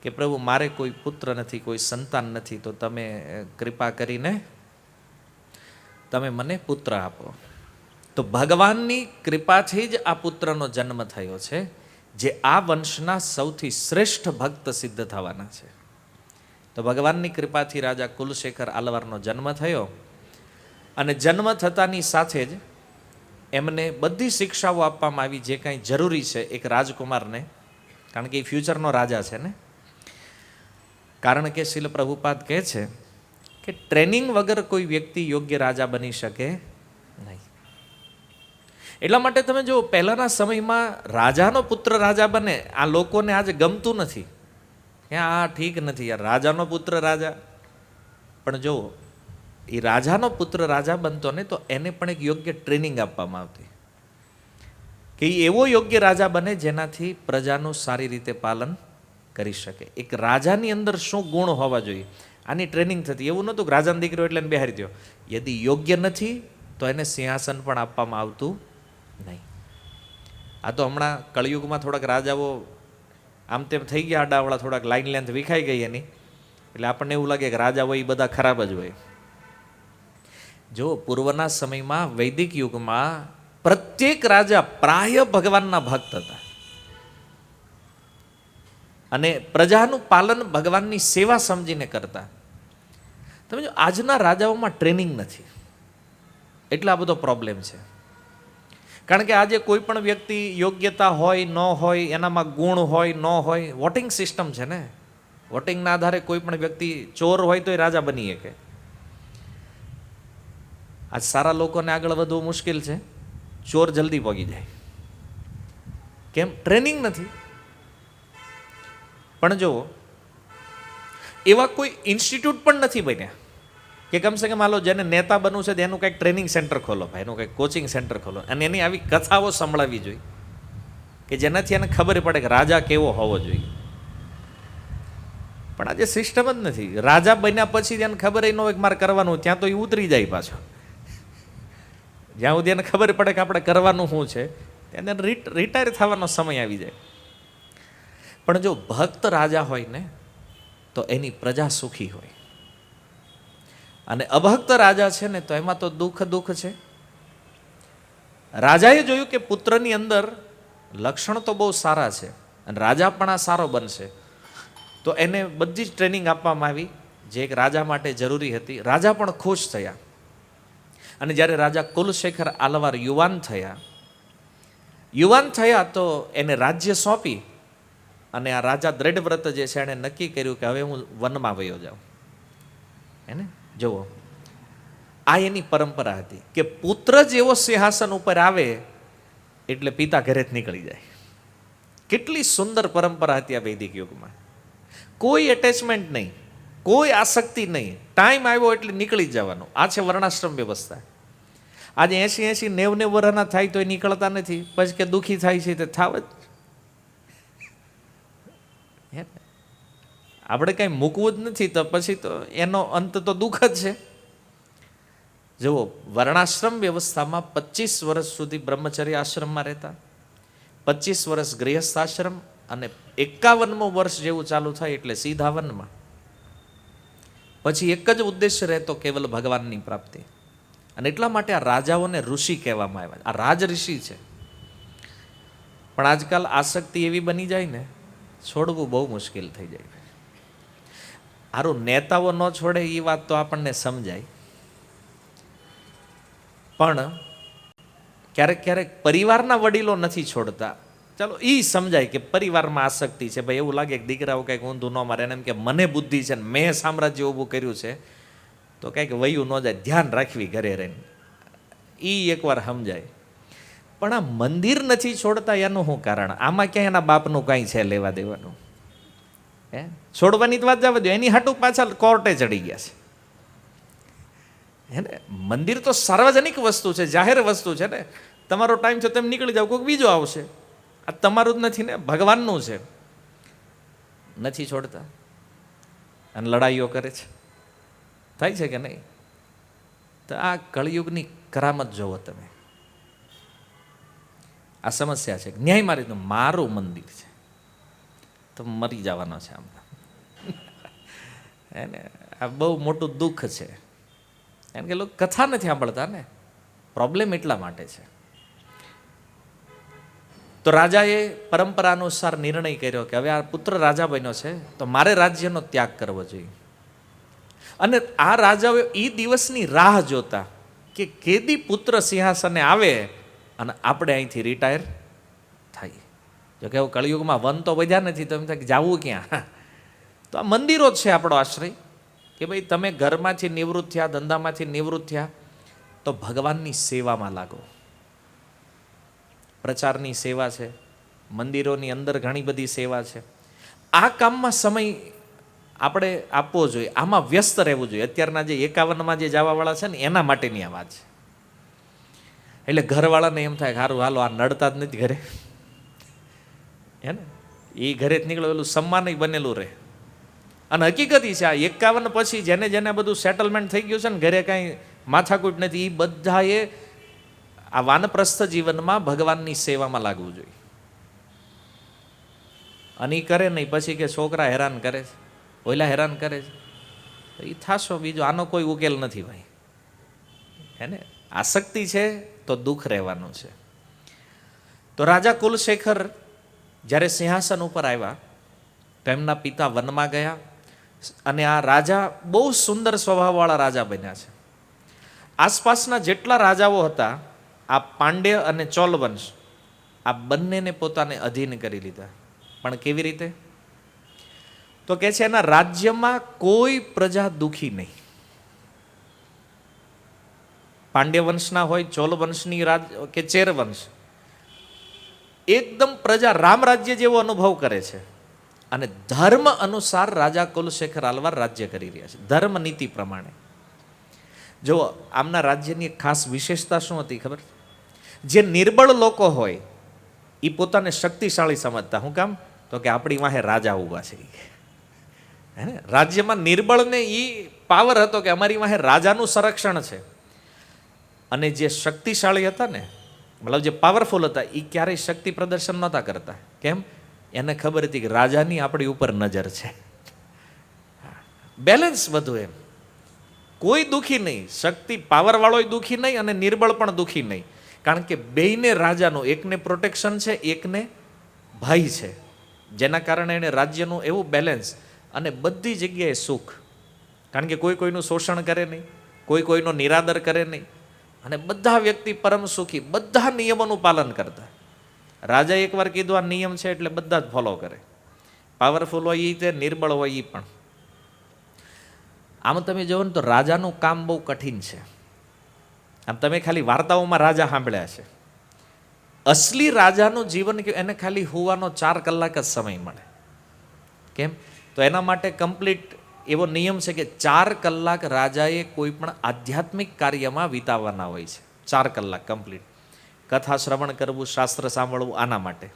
કે પ્રભુ મારે કોઈ પુત્ર નથી, કોઈ સંતાન નથી, તો તમે કૃપા કરીને તમે મને પુત્ર આપો. તો ભગવાનની કૃપાથી જ આ પુત્રનો જન્મ થયો છે, જે આ વંશના સૌથી શ્રેષ્ઠ ભક્ત સિદ્ધ થવાના છે. તો ભગવાનની કૃપાથી રાજા કુલશેખર આલવારનો જન્મ થયો, અને જન્મ થતાની સાથે જ એમને બધી શિક્ષાઓ આપવામાં આવી જે કાંઈ જરૂરી છે એક રાજકુમારને, કારણ કે એ ફ્યુચરનો રાજા છે ને. કારણ કે શીલ પ્રભુપાદ કહે છે કે ટ્રેનિંગ વગર કોઈ વ્યક્તિ યોગ્ય રાજા બની શકે નહીં. એટલા માટે તમે જો પહેલાના સમયમાં રાજાનો પુત્ર રાજા બને, આ લોકોને આજે ગમતું નથી. આ ઠીક નથી યાર, રાજાનો પુત્ર રાજા. પણ જો એ રાજાનો પુત્ર રાજા બનતો ને તો એને પણ એક યોગ્ય ટ્રેનિંગ આપવામાં આવતી કે એ એવો યોગ્ય રાજા બને જેનાથી પ્રજાનું સારી રીતે પાલન કરી શકે. એક રાજાની અંદર શું ગુણ હોવા જોઈએ આની ટ્રેનિંગ થતી. એવું નહોતું કે રાજાનો દીકરો એટલે એને બેહારી દો. યદિ યોગ્ય નથી તો એને સિંહાસન પણ આપવામાં આવતું નહીં. આ તો હમણાં કળિયુગમાં થોડાક રાજાઓ આમ તેમ થઈ ગયા આડાવાળા, થોડાક લાઈન લેન્થ વિખાઈ ગઈ એની, એટલે આપણને એવું લાગે કે રાજા હોય એ બધા ખરાબ જ હોય. જો પૂર્વના સમયમાં વૈદિક યુગમાં પ્રત્યેક રાજા પ્રાય ભગવાનના ભક્ત હતા અને પ્રજાનું પાલન ભગવાનની સેવા સમજીને કરતા. તમે જો આજના રાજાઓમાં ટ્રેનિંગ નથી, એટલે આ બધો પ્રોબ્લેમ છે. કારણ કે આજે કોઈ પણ વ્યક્તિ યોગ્યતા હોય ન હોય, એનામાં ગુણ હોય ન હોય, વોટિંગ સિસ્ટમ છે ને. વોટિંગના આધારે કોઈ પણ વ્યક્તિ ચોર હોય તો એ રાજા બની શકે. આજ સારા લોકોને આગળ વધવું મુશ્કેલ છે, ચોર જલ્દી પહોંચી જાય. કેમ? ટ્રેનિંગ નથી. પણ જો એવા કોઈ ઇન્સ્ટિટ્યૂટ પણ નથી બન્યા કે કમસે કમ હાલો જેને નેતા બનવું છે એનું કંઈક ટ્રેનિંગ સેન્ટર ખોલો, ભાઈ એનું કંઈક કોચિંગ સેન્ટર ખોલો, અને એની આવી કથાઓ સંભળાવી જોઈએ કે જેનાથી એને ખબર પડે કે રાજા કેવો હોવો જોઈએ. પણ આજે સિસ્ટમ જ નથી. રાજા બન્યા પછી એને ખબર ન હોય કે મારે કરવાનું, ત્યાં તો એ ઉતરી જાય પાછો. જ્યાં સુધી એને ખબર પડે કે આપણે કરવાનું શું છે તેને રિટાયર થવાનો સમય આવી જાય. પણ જો ભક્ત રાજા હોય ને તો એની પ્રજા સુખી હોય, અને અભક્ત રાજા છે ને તો એમાં તો દુઃખ છે. રાજાએ જોયું કે પુત્રની અંદર લક્ષણ તો બહુ સારા છે અને રાજા પણ આ સારો બનશે, તો એને બધી જ ટ્રેનિંગ આપવામાં આવી જે એક રાજા માટે જરૂરી હતી. રાજા પણ ખુશ થયા, અને જ્યારે રાજા કુલશેખર આલવાર યુવાન થયા તો એને રાજ્ય સોંપી, અને આ રાજા દ્રઢવ્રત જે છે એણે નક્કી કર્યું કે હવે હું વનમાં વયો જાઉં. એને જુઓ, આ એની પરંપરા હતી કે પુત્ર જેવો સિંહાસન ઉપર આવે એટલે પિતા ઘરે જ નીકળી જાય. કેટલી સુંદર પરંપરા હતી આ વૈદિક યુગમાં. કોઈ એટેચમેન્ટ નહીં, કોઈ આસક્તિ નહીં, ટાઈમ આવ્યો એટલે નીકળી જવાનું. આ છે વર્ણાશ્રમ વ્યવસ્થા. આજે 80-90 વર્ષના થાય તો એ નીકળતા નથી, પછી કે દુઃખી થાય છે તે થાવ જ. આપણે કંઈ મૂકવું જ નથી તો પછી તો એનો અંત તો દુઃખ જ છે. જુઓ, વર્ણાશ્રમ વ્યવસ્થામાં 25 વર્ષ સુધી બ્રહ્મચર્ય આશ્રમમાં રહેતા, 25 વર્ષ ગૃહસ્થ આશ્રમ, અને 51મું વર્ષ જેવું ચાલુ થાય એટલે સીધા વનમાં. પછી એક જ ઉદ્દેશ્ય રહેતો, કેવલ ભગવાનની પ્રાપ્તિ. અને એટલા માટે આ રાજાઓને ઋષિ કહેવામાં આવ્યા. આ રાજ ઋષિ છે. પણ આજકાલ આસક્તિ એવી બની જાય ને, છોડવું બહુ મુશ્કેલ થઈ જાય. હારું નેતાઓ ન છોડે એ વાત તો આપણને સમજાય, પણ ક્યારેક પરિવારના વડીલો નથી છોડતા. ચાલો એ સમજાય કે પરિવારમાં આસક્તિ છે, ભાઈ એવું લાગે કે દીકરાઓ કંઈક ઊંધું ન મારે, એમ કે મને બુદ્ધિ છે ને મેં સામ્રાજ્ય ઊભું કર્યું છે તો કંઈક વયું ન જાય, ધ્યાન રાખવી ઘરે રહીને, એ એકવાર સમજાય. પણ આ મંદિર નથી છોડતા એનું શું કારણ? આમાં ક્યાંય એના બાપનું કાંઈ છે લેવા દેવાનું? છોડવાની જ વાત જવા દો, એની હાટું પાછા કોર્ટે ચડી ગયા છે. હે ને, મંદિર તો સાર્વજનિક વસ્તુ છે, જાહેર વસ્તુ છે ને. તમારો ટાઈમ છે તેમ નીકળી જાવ, કોઈક બીજો આવશે. આ તમારું જ નથી ને, ભગવાનનું છે. નથી છોડતા અને લડાઈઓ કરે છે. થાય છે કે નહીં? તો આ કળિયુગની કરામત જોવો તમે. આ સમસ્યા છે. ન્યાય મારી તો મારું મંદિર છે તો મરી જવાનો છે આમ. એને આ બહુ મોટું દુઃખ છે, એમ કે લોકો કથા નથી સાંભળતા ને. પ્રોબ્લેમ એટલા માટે છે. તો રાજાએ પરંપરા અનુસાર નિર્ણય કર્યો કે હવે આ પુત્ર રાજા બન્યો છે તો મારે રાજ્યનો ત્યાગ કરવો જોઈએ. અને આ રાજાઓ એ દિવસની રાહ જોતા કે કેદી પુત્ર સિંહાસને આવે અને આપણે અહીંથી રિટાયર થાય. જો કે કળિયુગમાં વન તો વધ્યા નથી, તો એમ થાય કે જવું ક્યાં? તો આ મંદિરો જ છે આપણો આશ્રય. કે ભાઈ તમે ઘરમાંથી નિવૃત્ત થયા, ધંધામાંથી નિવૃત્ત થયા તો ભગવાનની સેવામાં લાગો. પ્રચારની સેવા છે, મંદિરોની અંદર ઘણી બધી સેવા છે. આ કામમાં સમય આપણે આપવો જોઈએ, આમાં વ્યસ્ત રહેવું જોઈએ. અત્યારના જે 51માં જે જવાવાળા છે ને એના માટેની આ વાત છે. એટલે ઘરવાળાને એમ થાય સારું હાલો આ નડતા જ નથી ઘરે, હે ને, એ ઘરે જ નીકળે પેલું સન્માન બનેલું રહે. અને હકીકત છે આ 51 પછી જેને જેને બધું સેટલમેન્ટ થઈ ગયું છે ને, ઘરે કાંઈ માથાકૂટ નથી, એ બધાએ આ વાનપ્રસ્થ જીવનમાં ભગવાનની સેવામાં લાગવું જોઈએ. અને એ કરે નહીં પછી કે છોકરા હેરાન કરે છે, ઓયલા હેરાન કરે છે, તો એ થાશો, બીજો આનો કોઈ ઉકેલ નથી ભાઈ. હે ને, આસક્તિ છે તો દુઃખ રહેવાનું છે. તો રાજા કુલશેખર જ્યારે સિંહાસન ઉપર આવ્યા તો એમના પિતા વનમાં ગયા, અને આ રાજા બહુ સુંદર સ્વભાવવાળા રાજા બન્યા છે. આસપાસના જેટલા રાજાઓ હતા, આ પાંડ્ય અને ચોલ વંશ, આ બંનેને પોતાને અધીન કરી લીધા. પણ કેવી રીતે? તો કે છે એના રાજ્યમાં કોઈ પ્રજા દુઃખી નહીં. પાંડ્ય વંશના હોય, ચોલ વંશની કે ચેર વંશ, એકદમ પ્રજા રામ રાજ્ય જેવો અનુભવ કરે છે. અને ધર્મ અનુસાર રાજા કુલશેખર આલવાર રાજ્ય કરી રહ્યા છે, ધર્મ નીતિ પ્રમાણે. જો આમના રાજ્યની એક ખાસ વિશેષતા શું હતી ખબર? જે નિર્બળ લોકો હોય એ પોતાને શક્તિશાળી સમજતા. શું કામ? તો કે આપણી વાહે રાજા ઊભા છે. હે ને, રાજ્યમાં નિર્બળને એ પાવર હતો કે અમારી વાહે રાજાનું સંરક્ષણ છે. અને જે શક્તિશાળી હતા ને, મતલબ જે પાવરફુલ હતા, એ ક્યારેય શક્તિ પ્રદર્શન નહોતા કરતા. કેમ? એને ખબર હતી કે રાજાની આપણી ઉપર નજર છે. બેલેન્સ બધું એમ, કોઈ દુઃખી નહીં, શક્તિ પાવરવાળોય દુઃખી નહીં અને નિર્બળ પણ દુઃખી નહીં. કારણ કે બેયને રાજાનું, એકને પ્રોટેક્શન છે, એકને ભાઈ છે, જેના કારણે એને રાજ્યનું એવું બેલેન્સ અને બધી જગ્યાએ સુખ. કારણ કે કોઈ કોઈનું શોષણ કરે નહીં, કોઈ કોઈનો નિરાદર કરે નહીં, અને બધા વ્યક્તિ પરમ સુખી, બધા નિયમોનું પાલન કરતા. રાજા એકવાર કીધું આ નિયમ છે એટલે બધા જ ફોલો કરે. પાવરફુલ હોય એ તે, નિર્બળ હોય એ પણ. આમ તમે જુઓ ને તો રાજાનું કામ બહુ કઠિન છે. આમ તમે ખાલી વાર્તાઓમાં રાજા સાંભળ્યા છે. અસલી રાજાનું જીવન એને ખાલી હોવાનો 4 કલાક જ સમય મળે. કેમ? તો એના માટે કમ્પ્લીટ એવો નિયમ છે કે 4 કલાક રાજાએ કોઈ પણ આધ્યાત્મિક કાર્યમાં વિતાવવાના હોય છે. 4 કલાક કમ્પ્લીટ. કથા શ્રવણ કરવું, શાસ્ત્ર સાંભળવું, આના માટે.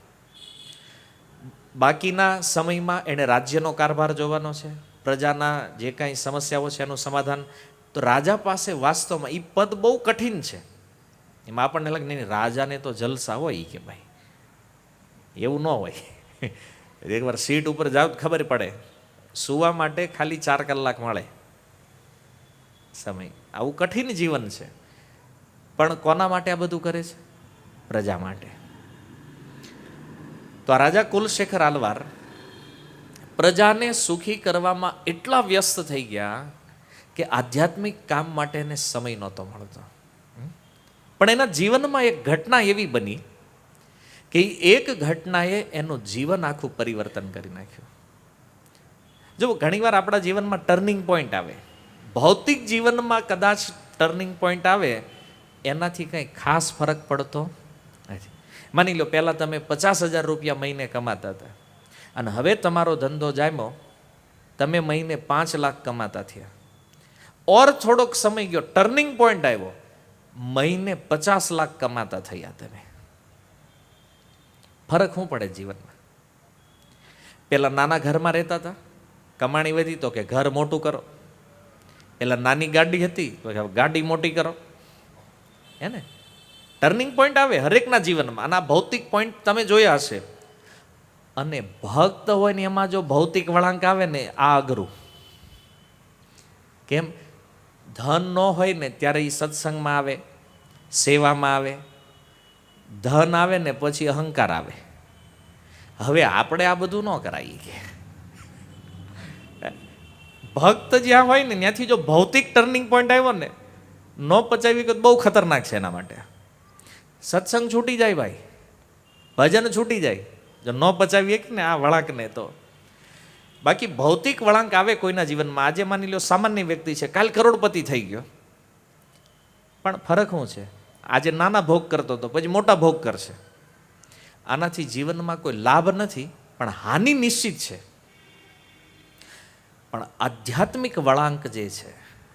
બાકીના સમયમાં એણે રાજ્યનો કારભાર જોવાનો છે, પ્રજાના જે કાંઈ સમસ્યાઓ છે એનું સમાધાન. તો રાજા પાસે વાસ્તવમાં એ પદ બહુ કઠિન છે. એમાં આપણને લાગે નહીં, રાજાને તો જલસા હોય કે ભાઈ, એવું ન હોય. એકવાર સીટ ઉપર જાવ તો ખબર પડે, સુવા માટે ખાલી 4 કલાક મળે સમય. આવું કઠિન જીવન છે. પણ કોના માટે આ બધું કરે છે? પ્રજા માટે. તો આ રાજા કુલશેખર આલવાર પ્રજાને સુખી કરવામાં એટલા વ્યસ્ત થઈ ગયા કે આધ્યાત્મિક કામ માટે એને સમય નહોતો મળતો. પણ એના જીવનમાં એક ઘટના એવી બની કે એક ઘટનાએ એનું જીવન આખું પરિવર્તન કરી નાખ્યું. જો ઘણીવાર આપણા જીવનમાં ટર્નિંગ પોઈન્ટ આવે, ભૌતિક જીવનમાં કદાચ ટર્નિંગ પોઈન્ટ આવે, એનાથી કંઈ ખાસ ફરક પડતો નથી. માની લો પહેલાં તમે 50,000 રૂપિયા મહિને કમાતા હતા અને હવે તમારો ધંધો જામ્યો, તમે મહિને 5 લાખ કમાતા થયા. ઓર થોડોક સમય ગયો, ટર્નિંગ પોઈન્ટ આવ્યો, મહિને 50 લાખ કમાતા થયા તમે. ફરક શું પડે જીવનમાં? પેલા નાના ઘરમાં રહેતા હતા, કમાણી વધી તો કે ઘર મોટું કરો. પેલા નાની ગાડી હતી તો કે ગાડી મોટી કરો. હે ને? ટર્નિંગ પોઈન્ટ આવે હરેકના જીવનમાં. આના ભૌતિક પોઈન્ટ તમે જોયા હશે. અને ભક્ત હોય ને એમાં જો ભૌતિક વળાંક આવે ને, આ અઘરું. કેમ? ધન ન હોય ને ત્યારે એ સત્સંગમાં આવે, સેવામાં આવે. ધન આવે ને પછી અહંકાર આવે. હવે આપણે આ બધું ન કરાવીએ કે ભક્ત જ્યાં હોય ને ત્યાંથી જો ભૌતિક ટર્નિંગ પોઈન્ટ આવ્યો ને, ન પચાવી કે બહુ ખતરનાક છે એના માટે. સત્સંગ છૂટી જાય ભાઈ, ભજન છૂટી જાય જો ન પચાવીએ ને આ વળાંકને. તો બાકી ભૌતિક વળાંક આવે કોઈના જીવનમાં. આજે માની લો સામાન્ય વ્યક્તિ છે, કાલ કરોડપતિ થઈ ગયો, પણ ફરક શું છે? આજે નાના ભોગ કરતો હતો, પછી મોટા ભોગ કરશે. આનાથી જીવનમાં કોઈ લાભ નથી, પણ હાનિ નિશ્ચિત છે. પણ આધ્યાત્મિક વળાંક જે છે,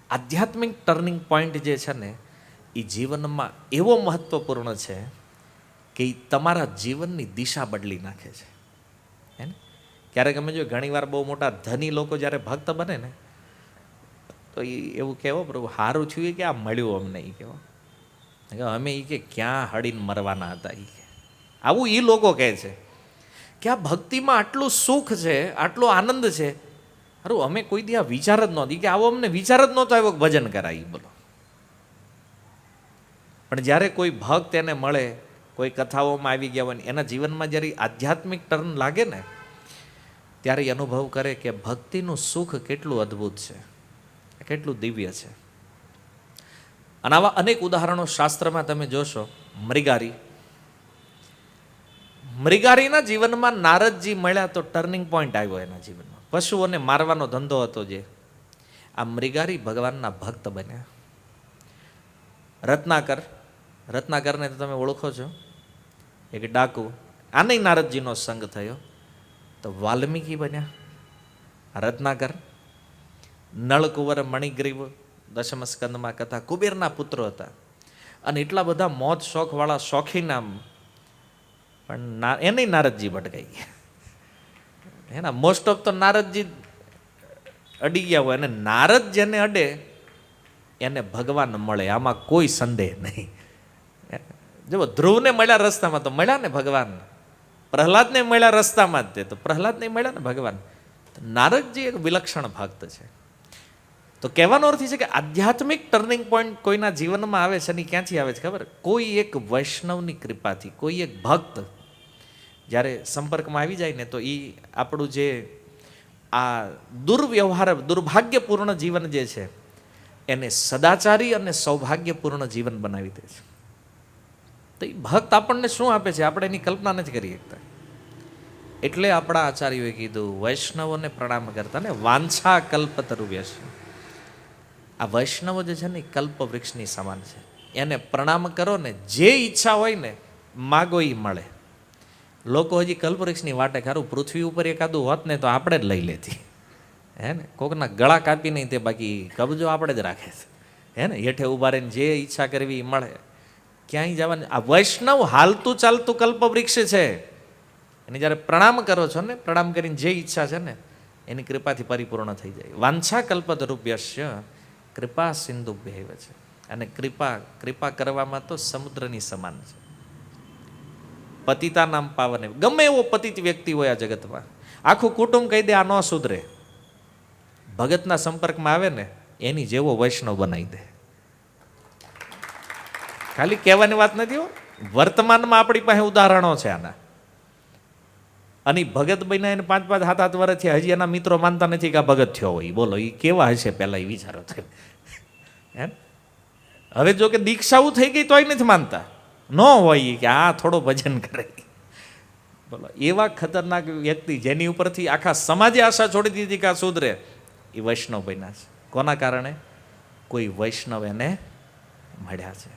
આધ્યાત્મિક ટર્નિંગ પોઈન્ટ જે છે ને, એ જીવનમાં એવો મહત્વપૂર્ણ છે કે એ તમારા જીવનની દિશા બદલી નાખે છે. હે ને? ક્યારેક અમે જો ઘણીવાર બહુ મોટા ધની લોકો જ્યારે ભક્ત બને ને, તો એ એવું કહેવો, પ્રભુ સારું થયું કે આ મળ્યું અમને. એ કહેવો અમે એ કે ક્યાં હળીને મરવાના હતા. એ આવું એ લોકો કહે છે કે આ ભક્તિમાં આટલું સુખ છે, આટલો આનંદ છે. અરે અમે કોઈ દી આ વિચાર જ નહોતી કે આવો અમને વિચાર જ નહોતો આવ્યો ભજન કરાય. બોલો. પણ જ્યારે કોઈ ભક્ત એને મળે, કોઈ કથાઓમાં આવી ગયા હોય, એના જીવનમાં જ્યારે આધ્યાત્મિક ટર્ન લાગે ને, ત્યારે એ અનુભવ કરે કે ભક્તિનું સુખ કેટલું અદ્ભુત છે, કેટલું દિવ્ય છે. અને આવા અનેક ઉદાહરણો શાસ્ત્રમાં તમે જોશો. મૃગારીના જીવનમાં નારદજી મળ્યા તો ટર્નિંગ પોઈન્ટ આવ્યો એના જીવનમાં. પશુઓને મારવાનો ધંધો હતો જે, આ મૃગારી ભગવાનના ભક્ત બન્યા. રત્નાકરને તો તમે ઓળખો છો, એક ડાકુ. આને નારદજીનો સંગ થયો તો વાલ્મીકી બન્યા, રત્નાકર, નળકુંવર, મણિગ્રીવ, દશમ સ્કંદમાં કથા, કુબેરના પુત્રો હતા. અને એટલા બધા મોજ શોખવાળા શોખીન આમ, પણ એને નારદજી ભટકાઈ ગયા. એના મોસ્ટ ઓફ તો નારદજી અડી ગયા હોય, અને નારદ જેને અડે એને ભગવાન મળે, આમાં કોઈ સંદેહ નહીં. જો ધ્રુવને મળ્યા રસ્તામાં તો મળ્યા ને ભગવાન, પ્રહલાદને મળ્યા રસ્તામાં જ તે તો પ્રહલાદને મળ્યા ને ભગવાન. નારદજી એક વિલક્ષણ ભક્ત છે. તો કહેવાનો અર્થ છે કે આધ્યાત્મિક ટર્નિંગ પોઈન્ટ કોઈના જીવનમાં આવે છે, અને ક્યાંથી આવે છે ખબર? કોઈ એક વૈષ્ણવની કૃપાથી, કોઈ એક ભક્ત જ્યારે સંપર્કમાં આવી જાય ને, તો એ આપણું જે આ દુર્વ્યવહાર, દુર્ભાગ્યપૂર્ણ જીવન જે છે એને સદાચારી અને સૌભાગ્યપૂર્ણ જીવન બનાવી દે છે. તો એ ભક્ત આપણને શું આપે છે આપણે એની કલ્પના નથી કરી શકતા. એટલે આપણા આચાર્યોએ કીધું વૈષ્ણવોને પ્રણામ કરતા ને વાંછા કલ્પતરુવ્યસ્ય. આ વૈષ્ણવો જે છે ને એ કલ્પ વૃક્ષની સમાન છે. એને પ્રણામ કરો ને, જે ઈચ્છા હોય ને માગો એ મળે. લોકો હજી કલ્પવૃક્ષની વાટે, ખારું પૃથ્વી ઉપર એકાદું હોત ને તો આપણે જ લઈ લેતી, હે ને? કોકના ગળા કાપી નહીં તે, બાકી કબજો આપણે જ રાખે છે, હે ને? હેઠે ઉભા રહીને જે ઈચ્છા કરવી એ મળે. ક્યાંય જવાની. આ વૈષ્ણવ હાલતું ચાલતું કલ્પવૃક્ષ છે. એને જ્યારે પ્રણામ કરો છો ને, પ્રણામ કરીને જે ઈચ્છા છે ને એની કૃપાથી પરિપૂર્ણ થઈ જાય. વાંછા કલ્પતરુભ્યસ્ય કૃપા સિંધુભ્યૈવ છે. અને કૃપા કરવામાં તો સમુદ્રની સમાન છે. પતિતા નામ પાવને. ગમે એવો પતિત વ્યક્તિ હોય આ જગતમાં, આખું કુટુંબ કહી દે આ ન સુધરે, ભગતના સંપર્કમાં આવે ને એની જેવો વૈષ્ણવ બનાવી દે. ખાલી કહેવાની વાત નથી હો, વર્તમાનમાં આપણી પાસે ઉદાહરણો છે આના. અને ભગત બન્યા એને 5-5, 7-7 વર્ષ થયા, હજી એના મિત્રો માનતા નથી કે આ ભગત થયો હોય. બોલો એ કેવા હશે પહેલા, એ વિચારો થાય. હે, હવે જો કે દીક્ષાઓ થઈ ગઈ તોય નથી માનતા. ન હોય કે આ થોડો ભજન કરે. બોલો એવા ખતરનાક વ્યક્તિ જેની ઉપરથી આખા સમાજે આશા છોડી દીધી કે આ સુધરે, એ વૈષ્ણવ બન્યા છે. કોના કારણે? કોઈ વૈષ્ણવ એને મળ્યા છે.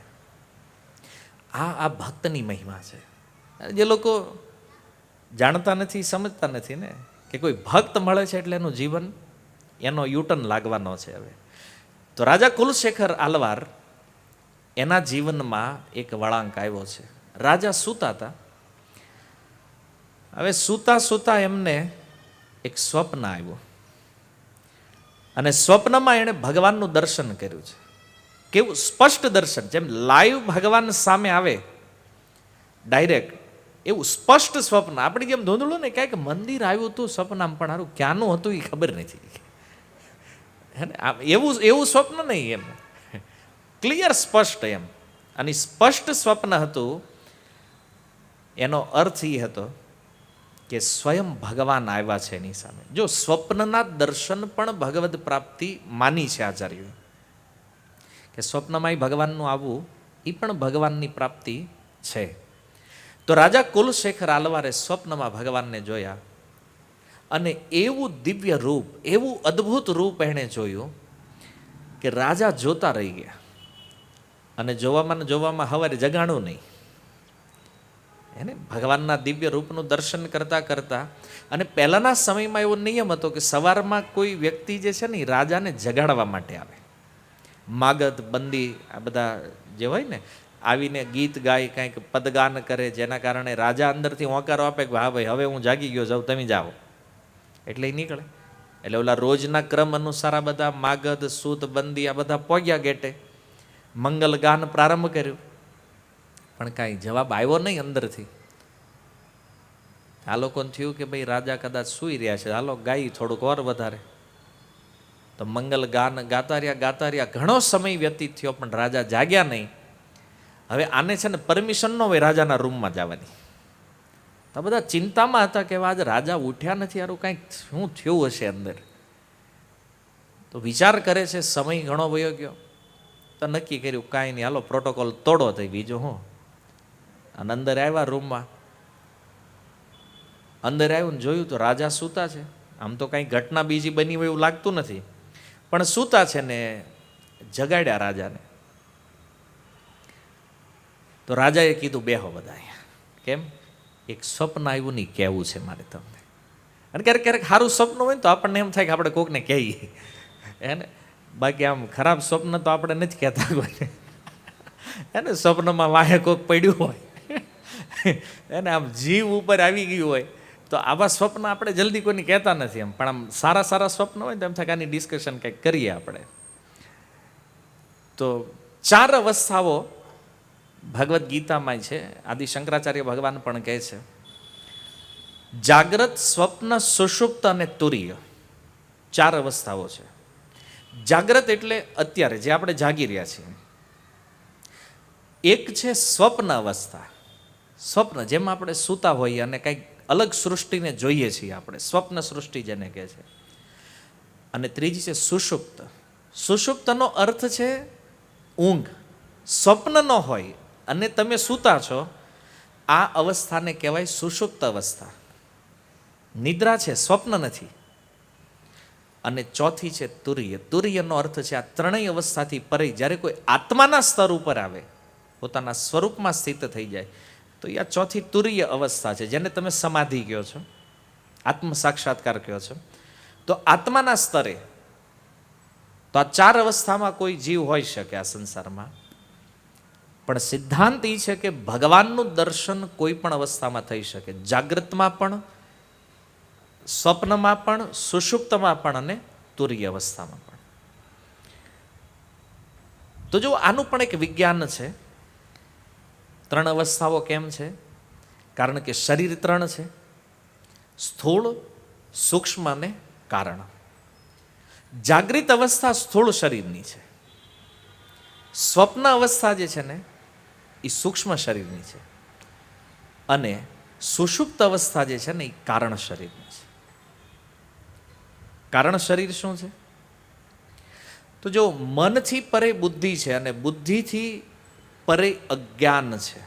આ ભક્તની મહિમા છે. જે લોકો જાણતા નથી, સમજતા નથી ને કે કોઈ ભક્ત મળે છે એટલે એનું જીવન, એનો યુટર્ન લાગવાનો છે. હવે તો રાજા કુલશેખર આલવાર, એના જીવનમાં એક વળાંક આવ્યો છે. રાજા સૂતા હતા. હવે સૂતા સૂતા એમને એક સ્વપ્ન આવ્યું, અને સ્વપ્નમાં એણે ભગવાનનું દર્શન કર્યું છે. કેવું સ્પષ્ટ દર્શન, જેમ લાઈવ ભગવાન સામે આવે ડાયરેક્ટ, એવું સ્પષ્ટ સ્વપ્ન. આપણે જેમ ધૂંધળું ને ક્યાંક મંદિર આવ્યું હતું સપનામાં, પણ સારું ક્યાંનું હતું એ ખબર નથી, હે ને? એવું સ્વપ્ન નહીં, એમ ક્લિયર સ્પષ્ટ એમ. અને સ્પષ્ટ સ્વપ્ન હતું. એનો અર્થ એ હતો કે સ્વયં ભગવાન આવ્યા છે એની સામે. જો સ્વપ્નના દર્શન પણ ભગવદ પ્રાપ્તિ માની છે આચાર્યોએ, કે સ્વપ્નમાં ભગવાનનું આવવું એ પણ ભગવાનની પ્રાપ્તિ છે. તો રાજા કુલશેખર આલવારે સ્વપ્નમાં ભગવાનને જોયા, અને એવું દિવ્ય રૂપ, એવું અદ્ભુત રૂપ એણે જોયું કે રાજા જોતા રહી ગયા. અને જોવામાં હવારે જગાણું નહીં, એને ભગવાનના દિવ્ય રૂપનું દર્શન કરતા કરતા. અને પહેલાના સમયમાં એવો નિયમ હતો કે સવારમાં કોઈ વ્યક્તિ જે છે ને એ રાજાને જગાડવા માટે આવે. માગધ, બંદી, આ બધા જે હોય ને, આવીને ગીત ગાય, કાંઈક પદગાન કરે, જેના કારણે રાજા અંદરથી હોંકારો આપે કે હા ભાઈ હવે હું જાગી ગયો, જાઉં તમે જાઓ, એટલે એ નીકળે. એટલે ઓલા રોજના ક્રમ અનુસાર આ બધા માગધ, સૂત, બંદી આ બધા પહોંચ્યા ગેટે, મંગલ ગાન પ્રારંભ કર્યું, પણ કાંઈ જવાબ આવ્યો નહીં અંદરથી. આ લોકોને થયું કે ભાઈ રાજા કદાચ સૂઈ રહ્યા છે, હાલો ગાઈ થોડુંક ઓર વધારે. તો મંગલ ગાન ગાતા રહ્યા, ઘણો સમય વ્યતીત થયો, પણ રાજા જાગ્યા નહીં. હવે આને છે ને પરમિશન ન હોય રાજાના રૂમમાં જવાની. તો બધા ચિંતામાં હતા કે આજે રાજા ઉઠ્યા નથી, યારું કાંઈક શું થયું હશે અંદર. તો વિચાર કરે છે, સમય ઘણો વયો ગયો. તો નક્કી કર્યું કાંઈ નહીં, હાલો પ્રોટોકોલ તોડો થઈ, બીજું હું. અને અંદર આવ્યા રૂમમાં. અંદર આવ્યું ને જોયું તો રાજા સૂતા છે. આમ તો કાંઈ ઘટના બીજી બની હોય એવું લાગતું નથી, પણ સૂતા છે ને જગાડ્યા રાજાને. તો રાજાએ કીધું બેહો બધા. કેમ? એક સ્વપ્ન આવ્યું નહીં કહેવું છે મારે તમને. અને ક્યારેક ક્યારેક સારું સ્વપ્ન હોય ને તો આપણને એમ થાય કે આપણે કોકને કહીએ એને, બાકી આમ ખરાબ સ્વપ્ન તો આપણે નથી કહેતા કોઈ એને. સ્વપ્નમાં વાહે કોક પડ્યું હોય એને આમ જીવ ઉપર આવી ગયું હોય તો આવા સ્વપ્ન આપણે જલ્દી કોઈને કહેતા નથી એમ. પણ આમ સારા સારા સ્વપ્ન હોય તો એમ થાય કે આની ડિસ્કશન કંઈક કરીએ આપણે. તો 4 અવસ્થાઓ ભગવદ્ ગીતામાં છે. આદિ શંકરાચાર્ય ભગવાન પણ કહે છે જાગ્રત, સ્વપ્ન, સુષુપ્ત અને તુરીય 4 અવસ્થાઓ છે. જાગ્રત એટલે અત્યારે જે આપણે જાગી રહ્યા છીએ. એક છે સ્વપ્ન અવસ્થા, સ્વપ્ન જેમાં આપણે સૂતા હોઈએ અને કંઈક અલગ સૃષ્ટિને જોઈએ છીએ આપણે, સ્વપ્ન સૃષ્ટિ જેને કહે છે. અને ત્રીજી છે સુષુપ્ત. સુષુપ્તનો અર્થ છે ઊંઘ. સ્વપ્ન ન હોય અને તમે સૂતા છો, આ અવસ્થાને કહેવાય સુષુપ્ત અવસ્થા. નિદ્રા છે, સ્વપ્ન નથી. અને ચોથી છે તુરીય. તુરીયનો અર્થ છે આ ત્રણેય અવસ્થાથી પરે જ્યારે કોઈ આત્માના સ્તર ઉપર આવે, પોતાના સ્વરૂપમાં સ્થિત થઈ જાય, તો એ આ ચોથી તુરીય અવસ્થા છે, જેને તમે સમાધિ કહો છો, આત્મ સાક્ષાત્કાર કહો છો. તો આત્માના સ્તરે તો આ 4 અવસ્થામાં કોઈ જીવ હોઈ શકે આ સંસારમાં. પણ સિદ્ધાંત એ છે કે ભગવાનનું દર્શન કોઈ પણ અવસ્થામાં થઈ શકે, જાગ્રતમાં પણ, સ્વપ્નમાં પણ, સુષુપ્તમાં પણ અને તુરીય અવસ્થામાં પણ. તો જો આનું પણ એક વિજ્ઞાન છે. 3 અવસ્થાઓ કેમ છે? કારણ કે શરીર 3 છે, સ્થૂળ, સૂક્ષ્મ અને કારણ. જાગૃત અવસ્થા સ્થૂળ શરીરની છે, સ્વપ્ન અવસ્થા જે છે ને એ સૂક્ષ્મ શરીરની છે, અને સુષુપ્ત અવસ્થા જે છે ને એ કારણ શરીરની છે. કારણ શરીર શું છે? તો જો મનથી પરે બુદ્ધિ છે અને બુદ્ધિથી પરે અજ્ઞાન છે.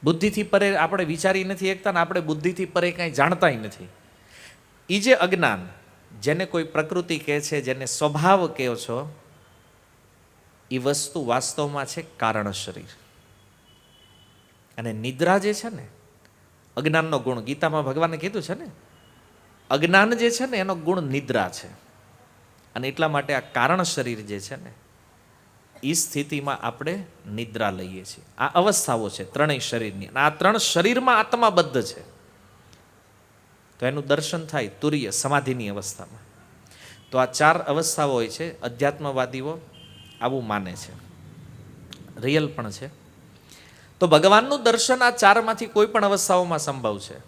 બુદ્ધિથી પરે આપણે વિચારી નથી શકતા ને આપણે બુદ્ધિથી પરે કાંઈ જાણતાય નથી. એ જે અજ્ઞાન, જેને કોઈ પ્રકૃતિ કહે છે, જેને સ્વભાવ કહો છો, એ વસ્તુ વાસ્તવમાં છે કારણ શરીર. અને નિદ્રા જે છે ને, અજ્ઞાનનો ગુણ ગીતામાં ભગવાને કીધું છે ને, અજ્ઞાન જે છે ને એનો ગુણ નિદ્રા છે. અને એટલા માટે આ કારણ શરીર જે છે ને એ સ્થિતિમાં આપણે નિદ્રા લઈએ છીએ. આ અવસ્થાઓ છે 3 શરીરની. અને આ 3 શરીરમાં આત્માબદ્ધ છે. તો એનું દર્શન થાય તુરીય સમાધિની અવસ્થામાં. તો આ 4 અવસ્થાઓ હોય છે. અધ્યાત્મવાદીઓ આવું માને છે, રિયલ પણ છે. તો ભગવાનનું દર્શન આ 4માંથી કોઈ પણ અવસ્થાઓમાં સંભવ છે.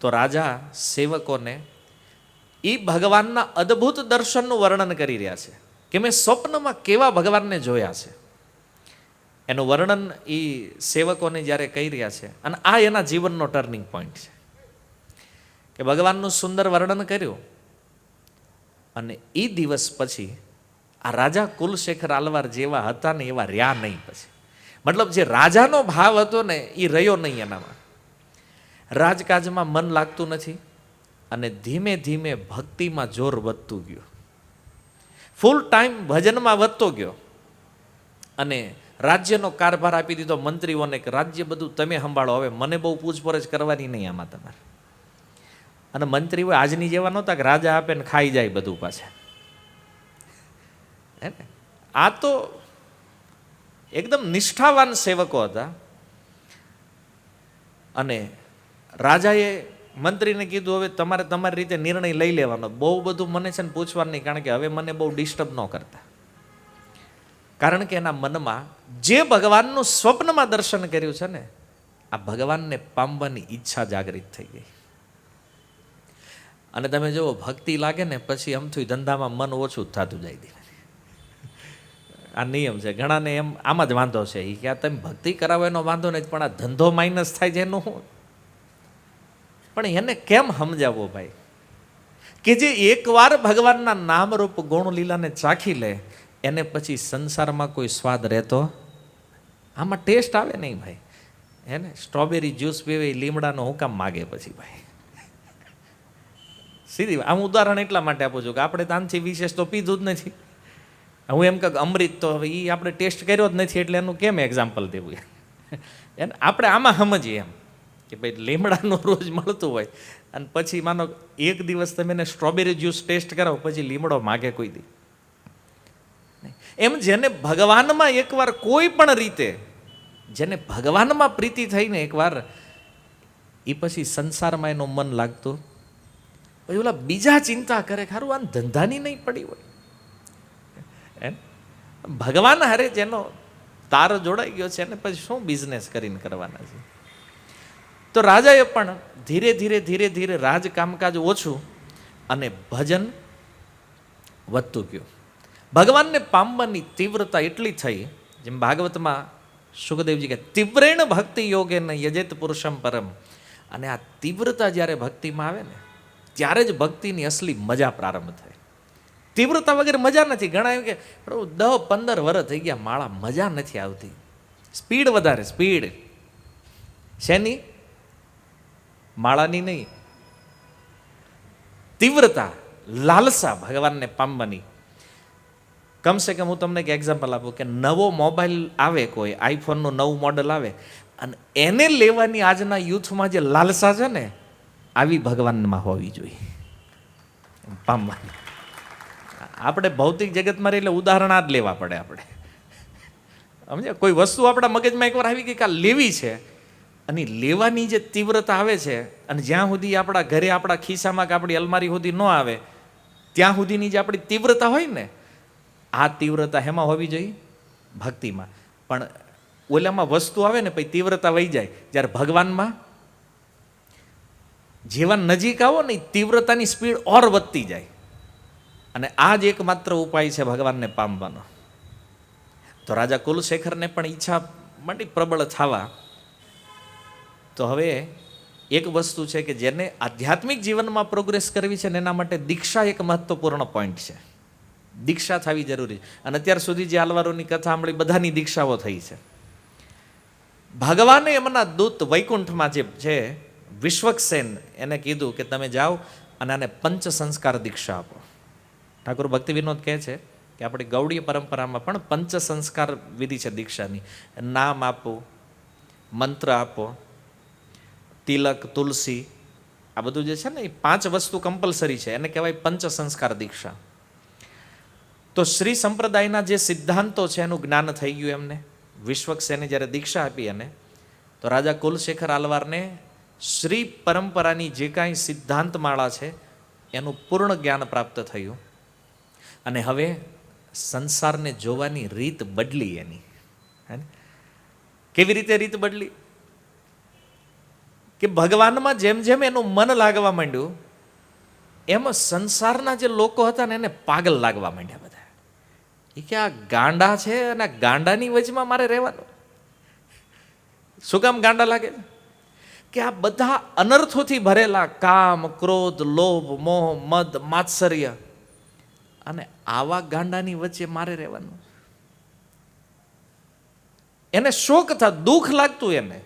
તો રાજા સેવકોને એ ભગવાનના અદ્ભુત દર્શનનું વર્ણન કરી રહ્યા છે કે મેં સ્વપ્નમાં કેવા ભગવાનને જોયા છે. એનું વર્ણન એ સેવકોને જ્યારે કહી રહ્યા છે. અને આ એના જીવનનો ટર્નિંગ પોઈન્ટ છે કે ભગવાનનું સુંદર વર્ણન કર્યું. અને એ દિવસ પછી આ રાજા કુલશેખર આલવાર જેવા હતા ને એવા રહ્યા નહીં. પછી મતલબ જે રાજાનો ભાવ હતો ને એ રહ્યો નહીં એનામાં. રાજકાજમાં મન લાગતું નથી અને ધીમે ધીમે ભક્તિમાં જોર વધતું ગયું. ફૂલ ટાઈમ ભજનમાં વધતો ગયો અને રાજ્યનો કારભાર આપી દીધો મંત્રીઓને કે રાજ્ય બધું તમે સંભાળો, હવે મને બહુ પૂછપરછ કરવાની નહીં આમાં તમારે. અને મંત્રીઓ આજની જેવા નહોતા કે રાજા આપે ને ખાઈ જાય બધું પાછા. હે ને? આ તો એકદમ નિષ્ઠાવાન સેવકો હતા. અને રાજાએ મંત્રીને કીધું હવે તમારે તમારી રીતે નિર્ણય લઈ લેવાનો, બહુ બધું મને છે ને પૂછવાનું નહીં, કારણ કે હવે મને બહુ ડિસ્ટર્બ ન કરતા. કારણ કે એના મનમાં જે ભગવાનનું સ્વપ્નમાં દર્શન કર્યું છે ને, આ ભગવાનને પામવાની ઈચ્છા જાગૃત થઈ ગઈ. અને તમે જુઓ ભક્તિ લાગે ને પછી અમથું ધંધામાં મન ઓછું થતું જાય. ધીમે આ નિયમ છે ઘણાને, એમ આમ જ વાંધો છે એ કે આ તમે ભક્તિ કરાવો એનો વાંધો નથી, પણ આ ધંધો માઇનસ થાય છે એનું શું? પણ એને કેમ સમજાવવો ભાઈ કે જે એકવાર ભગવાનના નામરૂપ ગુણ લીલાને ચાખી લે એને પછી સંસારમાં કોઈ સ્વાદ રહેતો, આમાં ટેસ્ટ આવે નહીં ભાઈ. હે ને? સ્ટ્રોબેરી જ્યુસ પીવે લીમડાનો હું કામ માગે પછી ભાઈ? સીધી આમ ઉદાહરણ એટલા માટે આપું છું કે આપણે તાનથી વિશેષ તો પીધું જ નથી. હું એમ કહું અમૃત તો હવે એ આપણે ટેસ્ટ કર્યો જ નથી એટલે એનું કેમ એક્ઝામ્પલ દેવું? એને આપણે આમાં સમજીએ એમ કે ભાઈ લીમડાનું રોજ મળતું હોય અને પછી માનો એક દિવસ તમે એને સ્ટ્રોબેરી જ્યુસ ટેસ્ટ કરાવો પછી લીમડો માગે કોઈ દી. એમ જેને ભગવાનમાં એકવાર કોઈ પણ રીતે જેને ભગવાનમાં પ્રીતિ થઈને એકવાર એ પછી સંસારમાં એનું મન લાગતું પછી ઓલા બીજા ચિંતા કરે ખારું આ ધંધાની નહીં પડી હોય એમ ભગવાન હારે જેનો તાર જોડાઈ ગયો છે એને પછી શું બિઝનેસ કરીને કરવાના છે. તો રાજાએ પણ ધીરે ધીરે ધીરે ધીરે રાજ કામકાજ ઓછું અને ભજન વધતું ગયું. ભગવાનને પામવાની તીવ્રતા એટલી થઈ જેમ ભાગવતમાં સુખદેવજી કે તીવ્રેણ ભક્તિ યોગે ન યજેત પુરુષમ પરમ. અને આ તીવ્રતા જ્યારે ભક્તિમાં આવે ને ત્યારે જ ભક્તિની અસલી મજા પ્રારંભ થાય. તીવ્રતા વગેરે મજા નથી. ઘણા એમ કે 10-15 વર્ષ થઈ ગયા માળા મજા નથી આવતી. સ્પીડ વધારે, સ્પીડ શેની? માળાની નહીં, તીવ્રતા, લાલસા ભગવાનને પામવાની. કમસે કમ હું તમને એક એક્ઝામ્પલ આપું કે નવો મોબાઈલ આવે, કોઈ આઈફોનનું નવું મોડલ આવે અને એને લેવાની આજના યુથમાં જે લાલસા છે ને આવી ભગવાનમાં હોવી જોઈએ પામવાની. આપણે ભૌતિક જગતમાં એટલે ઉદાહરણ આ જ લેવા પડે. આપણે સમજે કોઈ વસ્તુ આપણા મગજમાં એકવાર આવી ગઈ કે આ લેવી છે અને લેવાની જે તીવ્રતા આવે છે અને જ્યાં સુધી આપણા ઘરે આપણા ખિસ્સામાં કે આપણી અલમારી સુધી ન આવે ત્યાં સુધીની જે આપણી તીવ્રતા હોય ને આ તીવ્રતા હેમાં હોવી જોઈએ? ભક્તિમાં. પણ ઓલામાં વસ્તુ આવે ને પછી તીવ્રતા વહી જાય. જ્યારે ભગવાનમાં જેવા નજીક આવો ને તીવ્રતાની સ્પીડ ઓર વધતી જાય. અને આ જ એકમાત્ર ઉપાય છે ભગવાનને પામવાનો. તો રાજા કુલશેખરને પણ ઈચ્છા માંડી પ્રબળ થવા. તો હવે એક વસ્તુ છે કે જેને આધ્યાત્મિક જીવનમાં પ્રોગ્રેસ કરવી છે ને એના માટે દીક્ષા એક મહત્વપૂર્ણ પોઈન્ટ છે. દીક્ષા થવી જરૂરી. અને અત્યાર સુધી જે આલવારોની કથા સાંભળી બધાની દીક્ષાઓ થઈ છે. ભગવાને એમના દૂત વૈકુંઠમાં જે છે વિશ્વક્સેન એને કીધું કે તમે જાઓ અને આને પંચ સંસ્કાર દીક્ષા આપો. ઠાકોર ભક્તિ વિનોદ કહે છે કે આપણી ગૌડીય પરંપરામાં પણ પંચ સંસ્કાર વિધિ છે દીક્ષાની. નામ આપો, મંત્ર આપો, તિલક, તુલસી, આ બધું જે છે ને એ 5 વસ્તુ કમ્પલસરી છે. એને કહેવાય પંચ સંસ્કાર દીક્ષા. તો શ્રી સંપ્રદાયના જે સિદ્ધાંતો છે એનું જ્ઞાન થઈ ગયું એમને. વિશ્વક્સેને જ્યારે દીક્ષા આપી એને તો રાજા કુલશેખર આલવારને શ્રી પરંપરાની જે કાંઈ સિદ્ધાંત માળા છે એનું પૂર્ણ જ્ઞાન પ્રાપ્ત થયું. અને હવે સંસારને જોવાની રીત બદલી એની. કેવી રીતે રીત બદલી? કે ભગવાનમાં જેમ જેમ એનું મન લાગવા માંડ્યું એમાં સંસારના જે લોકો હતા ને એને પાગલ લાગવા માંડ્યા બધા. એ કે આ ગાંડા છે અને આ ગાંડાની વચમાં મારે રહેવાનું. શું કામ ગાંડા લાગે? કે આ બધા અનર્થોથી ભરેલા કામ, ક્રોધ, લોભ, મોહ, મદ, માત્સર્ય અને આવા ગાંડાની વચ્ચે મારે રહેવાનું. એને શોક થા, દુઃખ લાગતું એને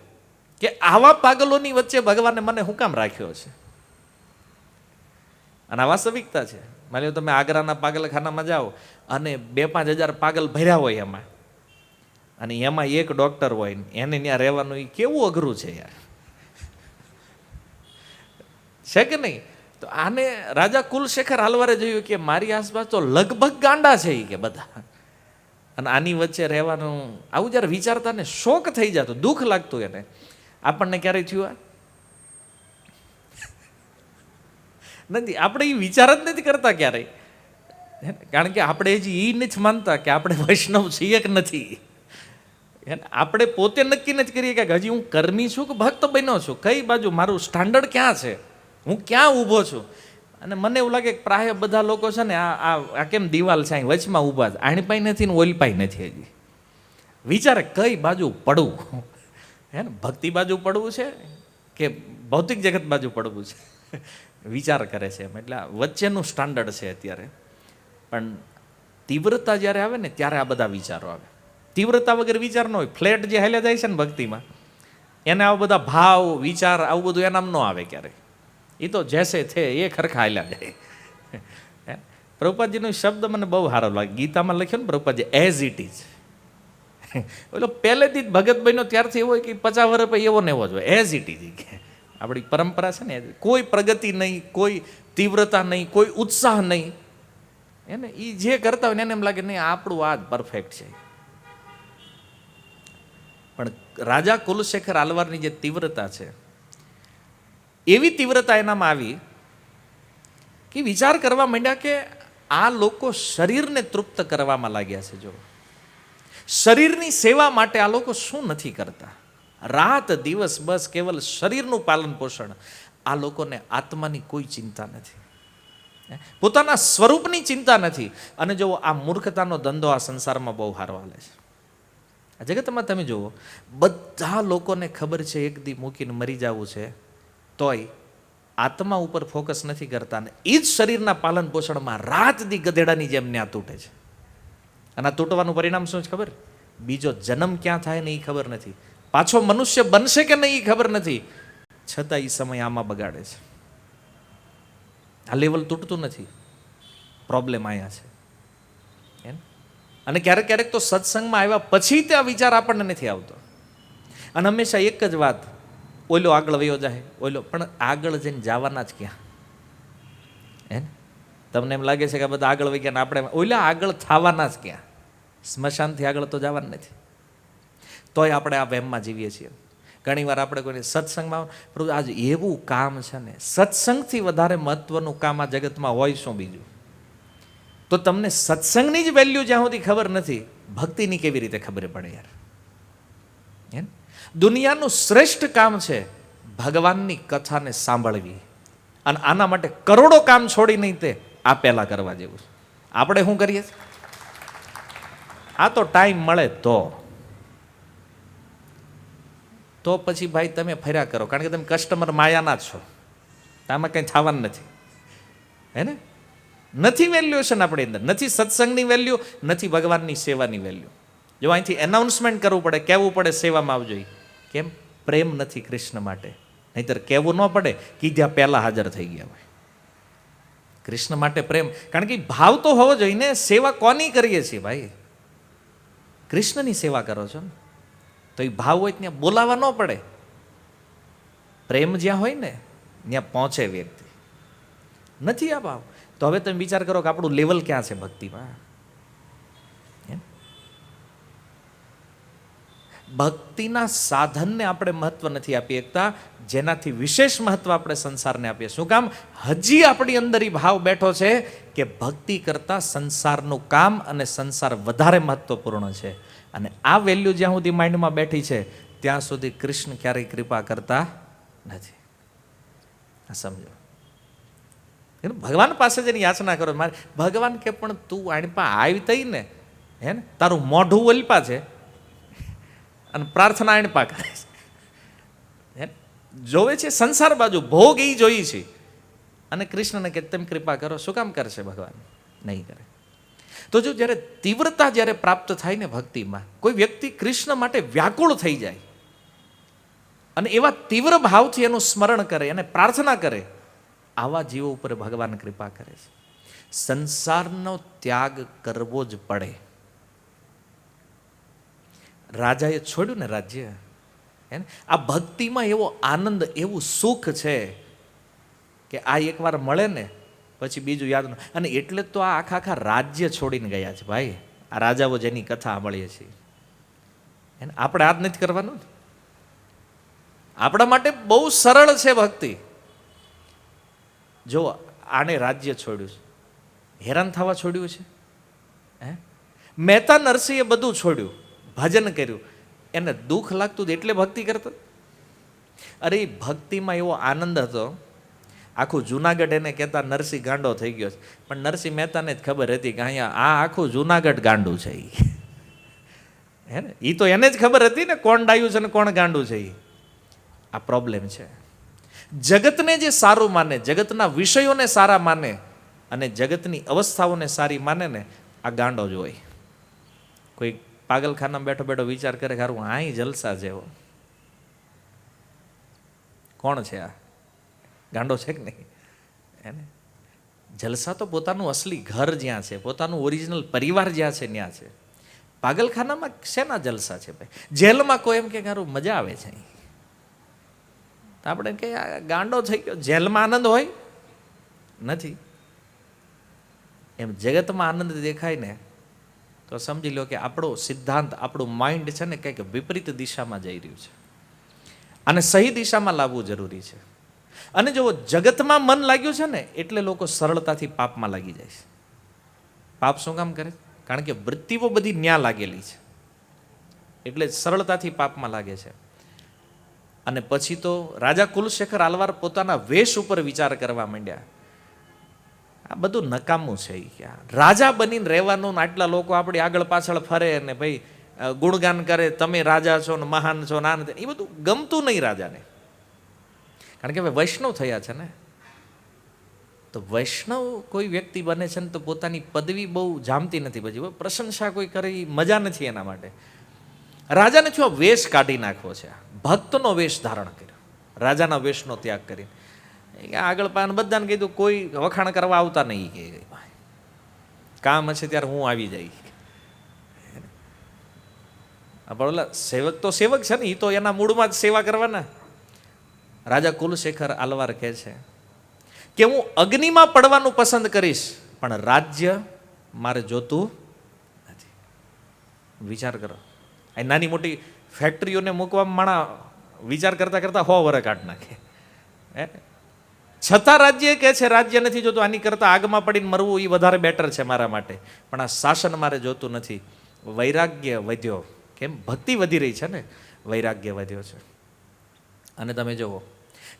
કે આવા પાગલોની વચ્ચે ભગવાને મને શું કામ રાખ્યો છે. અને આ વાસ્તવિકતા છે. માની લો તમે આગ્રાના પાગલખાનામાં જાઓ અને 2-5 હજાર પાગલ ભર્યા હોય એમાં, અને એમાં એક ડોક્ટર હોય ને એને ત્યાં રહેવાનું એ કેવું અઘરું છે યાર, છે કે નહીં? તો આને રાજા કુલશેખર આલવારે જોયું કે મારી આસપાસ તો લગભગ ગાંડા છે એ કે બધા, અને આની વચ્ચે રહેવાનું આવું જ્યારે વિચારતા ને શોક થઈ જતો, દુઃખ લાગતું એને. આપણને ક્યારેય થયું? નથી. આપણે એ વિચાર જ નથી કરતા ક્યારેય, કારણ કે આપણે હજી એ નથી માનતા કે આપણે વૈષ્ણવ છીએ કે નથી. આપણે પોતે નક્કી નથી કરીએ કે હજી હું કર્મી છું કે ભક્ત બન્યો છું, કઈ બાજુ મારું સ્ટાન્ડર્ડ ક્યાં છે, હું ક્યાં ઊભો છું. અને મને એવું લાગે કે પ્રાય બધા લોકો છે ને આ કેમ દિવાલ છે અહીં વચમાં ઊભા છે, આણી પાઈ નથી ને ઓલી પાઈ નથી. હજી વિચારે કઈ બાજુ પડવું, હે ને, ભક્તિ બાજુ પડવું છે કે ભૌતિક જગત બાજુ પડવું છે, વિચાર કરે છે એમ. એટલે વચ્ચેનું સ્ટાન્ડર્ડ છે અત્યારે. પણ તીવ્રતા જ્યારે આવે ને ત્યારે આ બધા વિચારો આવે. તીવ્રતા વગર વિચાર ન હોય. ફ્લેટ જે હાલ્યા જાય છે ને ભક્તિમાં, એને આવા બધા ભાવ, વિચાર, આવું બધું એનામ ન આવે ક્યારેય. એ તો જેસે થે એ ખરખા હાલ્યા જાય. પ્રભુપાદજીનો શબ્દ મને બહુ સારો લાગે. ગીતામાં લખ્યો ને પ્રભુપાદજી, એઝ ઇટ ઇઝ. ઓલો પહેલેથી જ ભગત બન્યો ત્યારથી એવો હોય કે 50 વર્ષ પછી એવો ને એવો જ હોય, એઝ ઇટ ઇઝ. આપણી પરંપરા છે ને, કોઈ પ્રગતિ નહીં, કોઈ તીવ્રતા નહીં, કોઈ ઉત્સાહ નહીં. એને એ જે કરતા હોય ને એને એમ લાગે નહીં આપણું આ જ પરફેક્ટ છે. પણ રાજા કુલશેખર આલવારની જે તીવ્રતા છે, એવી તીવ્રતા એનામાં આવી કે વિચાર કરવા માંડ્યા કે આ લોકો શરીરને તૃપ્ત કરવામાં લાગ્યા છે. જો શરીરની સેવા માટે આ લોકો શું નથી કરતા, રાત દિવસ બસ કેવલ શરીરનું પાલન પોષણ. આ લોકોને આત્માની કોઈ ચિંતા નથી, પોતાના સ્વરૂપની ચિંતા નથી. અને જો આ મૂર્ખતાનો ધંધો આ સંસારમાં બહુ સારો હાલે છે. આ જગતમાં તમે જુઓ, બધા લોકોને ખબર છે એક દી મૂકીને મરી જવું છે, તોય આત્મા ઉપર ફોકસ નથી કરતા. ને એ જ શરીરના પાલન પોષણમાં રાત દી ગધેડાની જેમ ન્યા તૂટે છે. અને આ તૂટવાનું પરિણામ શું છે ખબર? બીજો જન્મ ક્યાં થાય ને એ ખબર નથી, પાછો મનુષ્ય બનશે કે નહીં એ ખબર નથી, છતાં એ સમય આમાં બગાડે છે. આ લેવલ તૂટતું નથી, પ્રોબ્લેમ અહીંયા છે. અને ક્યારેક ક્યારેક તો સત્સંગમાં આવ્યા પછી ત્યાં વિચાર આપણને નથી આવતો. અને હંમેશા એક જ વાત, ઓલો આગળ વયો જાય, ઓલો પણ આગળ જઈને જવાના જ ક્યાં? હે, તમને એમ લાગે છે કે બધા આગળ વહી ગયા ને આપણે ઓલા આગળ થવાના જ ક્યાં? સ્મશાનથી આગળ તો જવાનું નથી. તોય આપણે આ વહેમમાં જીવીએ છીએ. ઘણી વાર આપણે કોઈને સત્સંગમાં, પ્રભુ આજ એવું કામ છે ને, સત્સંગથી વધારે મહત્વનું કામ આ જગતમાં હોય શું બીજું? તો તમને સત્સંગની જ વેલ્યુ જ્યાં સુધી ખબર નથી, ભક્તિની કેવી રીતે ખબર પડે યાર? દુનિયાનું શ્રેષ્ઠ કામ છે ભગવાનની કથાને સાંભળવી. અને આના માટે કરોડો કામ છોડી નહીં, તે આ પહેલા કરવા જેવું છે. આપણે શું કરીએ? આ તો ટાઈમ મળે તો પછી ભાઈ તમે ફર્યા કરો, કારણ કે તમે કસ્ટમર માયાના જ છો, આમાં કંઈ થવાનું નથી. હે ને? નથી વેલ્યુએશન આપણી અંદર, નથી સત્સંગની વેલ્યુ, નથી ભગવાનની સેવાની વેલ્યુ. જો અહીંથી એનાઉન્સમેન્ટ કરવું પડે, કહેવું પડે સેવામાં આવજો. કેમ? પ્રેમ નથી કૃષ્ણ માટે. નહીતર કહેવું ન પડે કે જ્યાં પહેલાં હાજર થઈ ગયા હોય. કૃષ્ણ માટે પ્રેમ, કારણ કે ભાવ તો હોવો જોઈએ ને. સેવા કોની કરીએ છીએ ભાઈ? કૃષ્ણની સેવા કરો છો ને, તો એ ભાવ હોય ત્યાં બોલાવા ન પડે. પ્રેમ જ્યાં હોય ને ત્યાં પહોંચે વ્યક્તિ. નથી આ ભાવ, તો હવે તમે વિચાર કરો કે આપણું લેવલ ક્યાં છે ભક્તિમાં? ભક્તિના સાધનને આપણે મહત્વ નથી આપી શકતા, જેનાથી વિશેષ મહત્વ આપણે સંસારને આપીએ. શું કામ? હજી આપણી અંદર એ ભાવ બેઠો છે કે ભક્તિ કરતા સંસારનું કામ અને સંસાર વધારે મહત્વપૂર્ણ છે. અને આ વેલ્યુ જ્યાં સુધી માઇન્ડમાં બેઠી છે ત્યાં સુધી કૃષ્ણ ક્યારેય કૃપા કરતા નથી. આ સમજો. ભગવાન પાસે જઈને યાચના કરો. મારે ભગવાન કે પણ તું આણપા આવી તઈ ને, હે ને, તારું મોઢું ઓલપા છે અને પ્રાર્થના આણપા કરે છે. જોવે છે સંસાર બાજુ, ભોગ એ જોઈ છે. અને કૃષ્ણને કે તેમ કૃપા કરો, શું કામ કરશે ભગવાન? નહીં કરે. તો જો જ્યારે તીવ્રતા જ્યારે પ્રાપ્ત થાય ને ભક્તિમાં, કોઈ વ્યક્તિ કૃષ્ણ માટે વ્યાકુળ થઈ જાય અને એવા તીવ્ર ભાવથી એનું સ્મરણ કરે અને પ્રાર્થના કરે, આવા જીવો ઉપર ભગવાન કૃપા કરે છે. સંસારનો ત્યાગ કરવો જ પડે. રાજાએ છોડ્યું ને રાજ્ય, હે ને? આ ભક્તિમાં એવો આનંદ, એવું સુખ છે કે આ એકવાર મળે ને પછી બીજું યાદ ન. અને એટલે તો આ આખા રાજ્ય છોડીને ગયા છે ભાઈ, આ રાજાઓ જેની કથા સાંભળીએ છીએ. એને આપણે આ જ નથી કરવાનું. આપણા માટે બહુ સરળ છે ભક્તિ. જો આને રાજ્ય છોડ્યું છે, હેરાન થવા છોડ્યું છે. હે, મહેતા નરસિંહે બધું છોડ્યું, ભજન કર્યું, એને દુઃખ લાગતું એટલે ભક્તિ કરતો. અરે એ ભક્તિમાં એવો આનંદ હતો. આખું જુનાગઢ એને કહેતા નરસિંહ ગાંડો થઈ ગયો છે, પણ નરસિંહ મહેતાને જ ખબર હતી કે અહીંયા આ આખું જુનાગઢ ગાંડું છે. હે ને? એ તો એને જ ખબર હતી ને કોણ ડાયું છે ને કોણ ગાંડું છે. આ પ્રોબ્લેમ છે. જગતને જે સારું માને, જગતના વિષયોને સારા માને અને જગતની અવસ્થાઓને સારી માને ને, આ ગાંડો જ હોય. કોઈ પાગલખાનામાં બેઠો બેઠો વિચાર કરે કે હારું અહીં જલસા જેવો, કોણ છે આ? ગાંડો છે કે નહીં? એને જલસા તો પોતાનું અસલી ઘર જ્યાં છે, પોતાનું ઓરિજિનલ પરિવાર જ્યાં છે ત્યાં છે. પાગલખાનામાં શેના જલસા છે ભાઈ? જેલમાં કોઈ એમ કે મારું મજા આવે છે, તો આપણે કે ગાંડો થઈ ગયો, જેલમાં આનંદ હોય નથી. એમ જગતમાં આનંદ દેખાય ને તો સમજી લો કે આપણો સિદ્ધાંત, આપણું માઇન્ડ છે ને કંઈક વિપરીત દિશામાં જઈ રહ્યું છે. અને સહી દિશામાં લાવવું જરૂરી છે. અને જો જગતમાં મન લાગ્યું છે ને એટલે લોકો સરળતાથી પાપમાં લાગી જાય છે. પાપ શું કામ કરે? કારણ કે વૃત્તિઓ બધી ન્યા લાગેલી છે, એટલે સરળતાથી પાપમાં લાગે છે. અને પછી તો રાજા કુલશેખર આલવાર પોતાના વેશ ઉપર વિચાર કરવા માંડ્યા. આ બધું નકામું છે. રાજા બનીને રહેવાનું, આટલા લોકો આપણી આગળ પાછળ ફરે ને ભાઈ ગુણગાન કરે, તમે રાજા છો ને મહાન છો ના, એ બધું ગમતું નહીં રાજાને. કારણ કે હવે વૈષ્ણવ થયા છે ને, તો વૈષ્ણવ કોઈ વ્યક્તિ બને છે ને તો પોતાની પદવી બહુ જામતી નથી, પછી પ્રશંસા કોઈ કરે મજા નથી એના માટે. રાજાને શું વેશ કાઢી નાખવો છે, ભક્તનો વેશ ધારણ કર્યો, રાજાના વેશનો ત્યાગ કરીને. આગળ પાન બધાને કીધું કોઈ વખાણ કરવા આવતા નહીં, કે કામ હશે ત્યારે હું આવી જાય. પણ ઓલા સેવક તો સેવક છે ને, એ તો એના મૂળમાં જ સેવા કરવાના. રાજા કુલશેખર આલવાર કહે છે કે હું અગ્નિમાં પડવાનું પસંદ કરીશ, પણ રાજ્ય મારે જોતું નથી. વિચાર કરો, આ નાની મોટી ફેક્ટરીઓને મૂકવામાં માણા વિચાર કરતા કરતા 100 વર્ષ કાઢ નાખે. છતાં રાજ્ય કહે છે રાજ્ય નથી જોતું, આની કરતા આગમાં પડીને મરવું એ વધારે બેટર છે મારા માટે, પણ આ શાસન મારે જોતું નથી. વૈરાગ્ય વધ્યો. કેમ? ભક્તિ વધી રહી છે ને, વૈરાગ્ય વધ્યો છે. અને તમે જુઓ,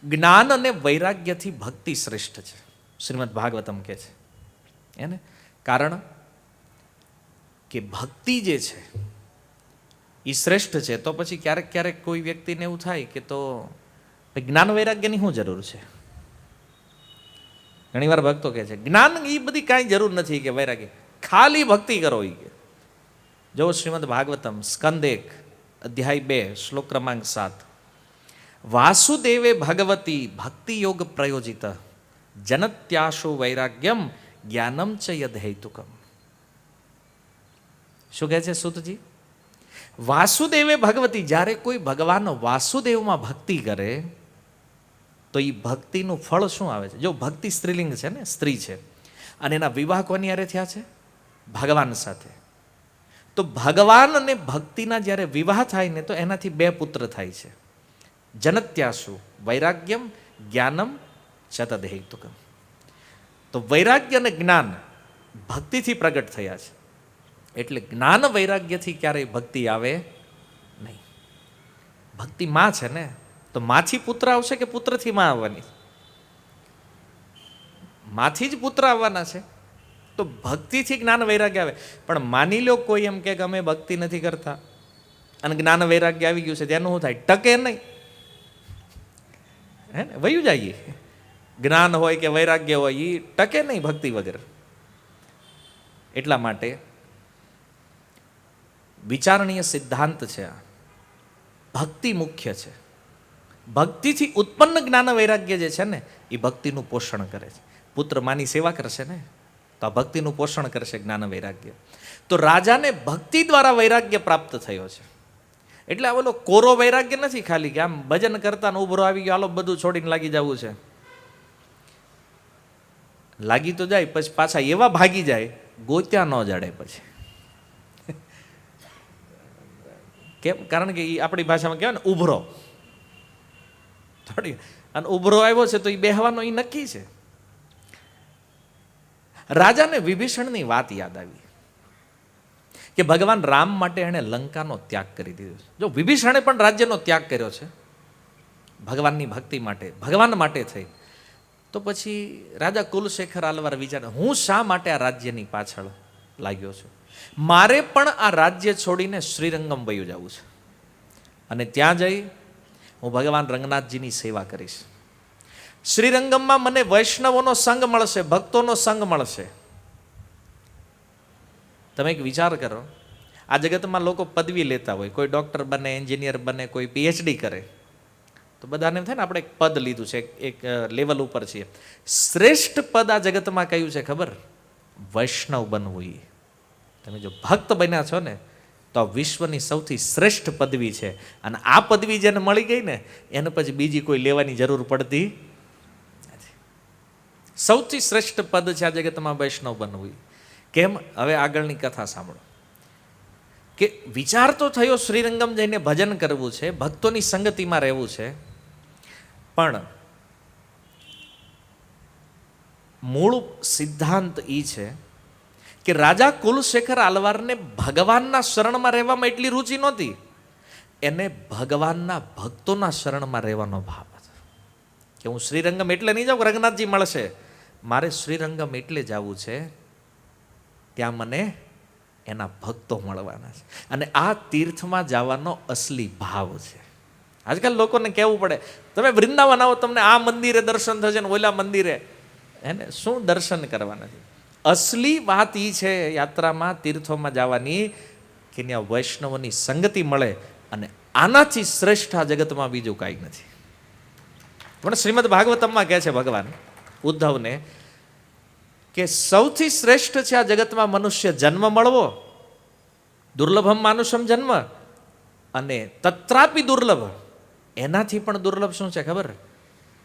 જ્ઞાન અને વૈરાગ્યથી ભક્તિ શ્રેષ્ઠ છે, શ્રીમદ ભાગવતમ કહે છે એને. કારણ કે ભક્તિ જે છે એ શ્રેષ્ઠ છે. તો પછી ક્યારેક ક્યારેક કોઈ વ્યક્તિને એવું થાય કે તો જ્ઞાન વૈરાગ્યની શું જરૂર છે? ઘણીવાર ભક્તો કહે છે જ્ઞાન એ બધી કાંઈ જરૂર નથી, કે વૈરાગ્ય ખાલી ભક્તિ કરો. એ કે જો શ્રીમદ ભાગવતમ સ્કંદ 1 અધ્યાય 2 શ્લોક ક્રમાંક 7, વાસુદેવે ભગવતી ભક્તિ યોગ પ્રયોજિત જનત્યાશુ વૈરાગ્યમ જ્ઞાનમ ચ યદ્હેતુકમ. શું કહે છે સૂતજી? વાસુદેવે ભગવતી, જ્યારે કોઈ ભગવાન વાસુદેવમાં ભક્તિ કરે તો એ ભક્તિનું ફળ શું આવે છે? જો ભક્તિ સ્ત્રીલિંગ છે ને, સ્ત્રી છે, અને એના વિવાહ કોની હારે થયા છે? ભગવાન સાથે. તો ભગવાન અને ભક્તિના જ્યારે વિવાહ થાય ને તો એનાથી 2 પુત્ર થાય છે. જનત્યાશુ વૈરાગ્યમ જ્ઞાનમ ચતદહેતુકમ. તો વૈરાગ્ય અને જ્ઞાન ભક્તિથી પ્રગટ થયા છે, એટલે જ્ઞાન વૈરાગ્યથી ક્યારેય ભક્તિ આવે નહીં. ભક્તિ માં છે ને, તો માથી પુત્ર આવશે કે પુત્રથી માં આવવાની? માંથી જ પુત્ર આવવાના છે. તો ભક્તિથી જ્ઞાન વૈરાગ્ય આવે. પણ માની લો કોઈ એમ કે અમે ભક્તિ નથી કરતા અને જ્ઞાન વૈરાગ્ય આવી ગયું છે, તેનું શું થાય? ટકે નહીં, હે ને, વયું જઈએ. જ્ઞાન હોય કે વૈરાગ્ય હોય એ ટકે નહીં ભક્તિ વગર. એટલા માટે વિચારણીય સિદ્ધાંત છે, ભક્તિ મુખ્ય છે. ભક્તિથી ઉત્પન્ન જ્ઞાન વૈરાગ્ય જે છે ને એ ભક્તિનું પોષણ કરે છે. પુત્ર માની સેવા કરશે ને તો આ ભક્તિનું પોષણ કરશે જ્ઞાન વૈરાગ્ય. તો રાજાને ભક્તિ દ્વારા વૈરાગ્ય પ્રાપ્ત થયો છે. એટલે આ બોલો કોરો વૈરાગ્ય નથી ખાલી કે આમ ભજન કરતા ને ઉભરો આવી ગયો, હાલો બધું છોડીને લાગી જવું છે. લાગી તો જાય, પછી પાછા એવા ભાગી જાય ગોત્યા ન જડે પછી. કેમ? કારણ કે એ આપણી ભાષામાં કહેવાય ને ઉભરો થોડી, અને ઉભરો આવ્યો છે તો એ બેહવાનો એ નક્કી છે. રાજાને વિભીષણની વાત યાદ આવી કે ભગવાન રામ માટે એણે લંકાનો ત્યાગ કરી દીધો. જો વિભીષણે પણ રાજ્યનો ત્યાગ કર્યો છે ભગવાનની ભક્તિ માટે, ભગવાન માટે થઈ, તો પછી રાજા કુલશેખર આલવાર વિચારે હું શા માટે આ રાજ્યની પાછળ લાગ્યો છું? મારે પણ આ રાજ્ય છોડીને શ્રીરંગમ વયું જવું છે, અને ત્યાં જઈ હું ભગવાન રંગનાથજીની સેવા કરીશ. શ્રીરંગમમાં મને વૈષ્ણવોનો સંગ મળશે, ભક્તોનો સંગ મળશે. તમે એક વિચાર કરો, આ જગતમાં લોકો પદવી લેતા હોય, કોઈ ડૉક્ટર બને, એન્જિનિયર બને, કોઈ PhD કરે, તો બધાને એમ થાય ને આપણે એક પદ લીધું છે, એક લેવલ ઉપર છીએ. શ્રેષ્ઠ પદ આ જગતમાં કયું છે ખબર? વૈષ્ણવ બનવું. તમે જો ભક્ત બન્યા છો ને તો આ વિશ્વની સૌથી શ્રેષ્ઠ પદવી છે. અને આ પદવી જેને મળી ગઈ ને એને પછી બીજી કોઈ લેવાની જરૂર પડતી નથી. સૌથી શ્રેષ્ઠ પદ છે આ જગતમાં વૈષ્ણવ બનવું. કેમ? હવે આગળની કથા સાંભળો. કે વિચાર તો થયો શ્રીરંગમ જઈને ભજન કરવું છે, ભક્તોની સંગતિમાં રહેવું છે, પણ મૂળ સિદ્ધાંત એ છે કે રાજા કુલશેખર આલવારને ભગવાનના શરણમાં રહેવામાં એટલી રુચિ નહોતી, એને ભગવાનના ભક્તોના શરણમાં રહેવાનો ભાવ હતો. કે હું શ્રીરંગમ એટલે નહીં જાઉં રંગનાથજી મળશે, મારે શ્રીરંગમ એટલે જવું છે ત્યાં મને એના ભક્તો મળવાના છે. અને આ તીર્થમાં જવાનો અસલી ભાવ છે. આજકાલ લોકોને કહેવું પડે તમે વૃંદાવન આવો તમને આ મંદિરે દર્શન થશે ને ઓલા મંદિરે, એને શું દર્શન કરવાના છે? અસલી વાત એ છે યાત્રામાં તીર્થોમાં જવાની કે ત્યાં વૈષ્ણવોની સંગતિ મળે. અને આનાથી શ્રેષ્ઠ આ જગતમાં બીજું કાંઈ નથી. પણ શ્રીમદ ભાગવતમમાં કહે છે ભગવાન ઉદ્ધવને કે સૌથી શ્રેષ્ઠ છે આ જગતમાં મનુષ્ય જન્મ મળવો, દુર્લભમ માનુષમ જન્મ, અને તત્રાપી દુર્લભ, એનાથી પણ દુર્લભ શું છે ખબર?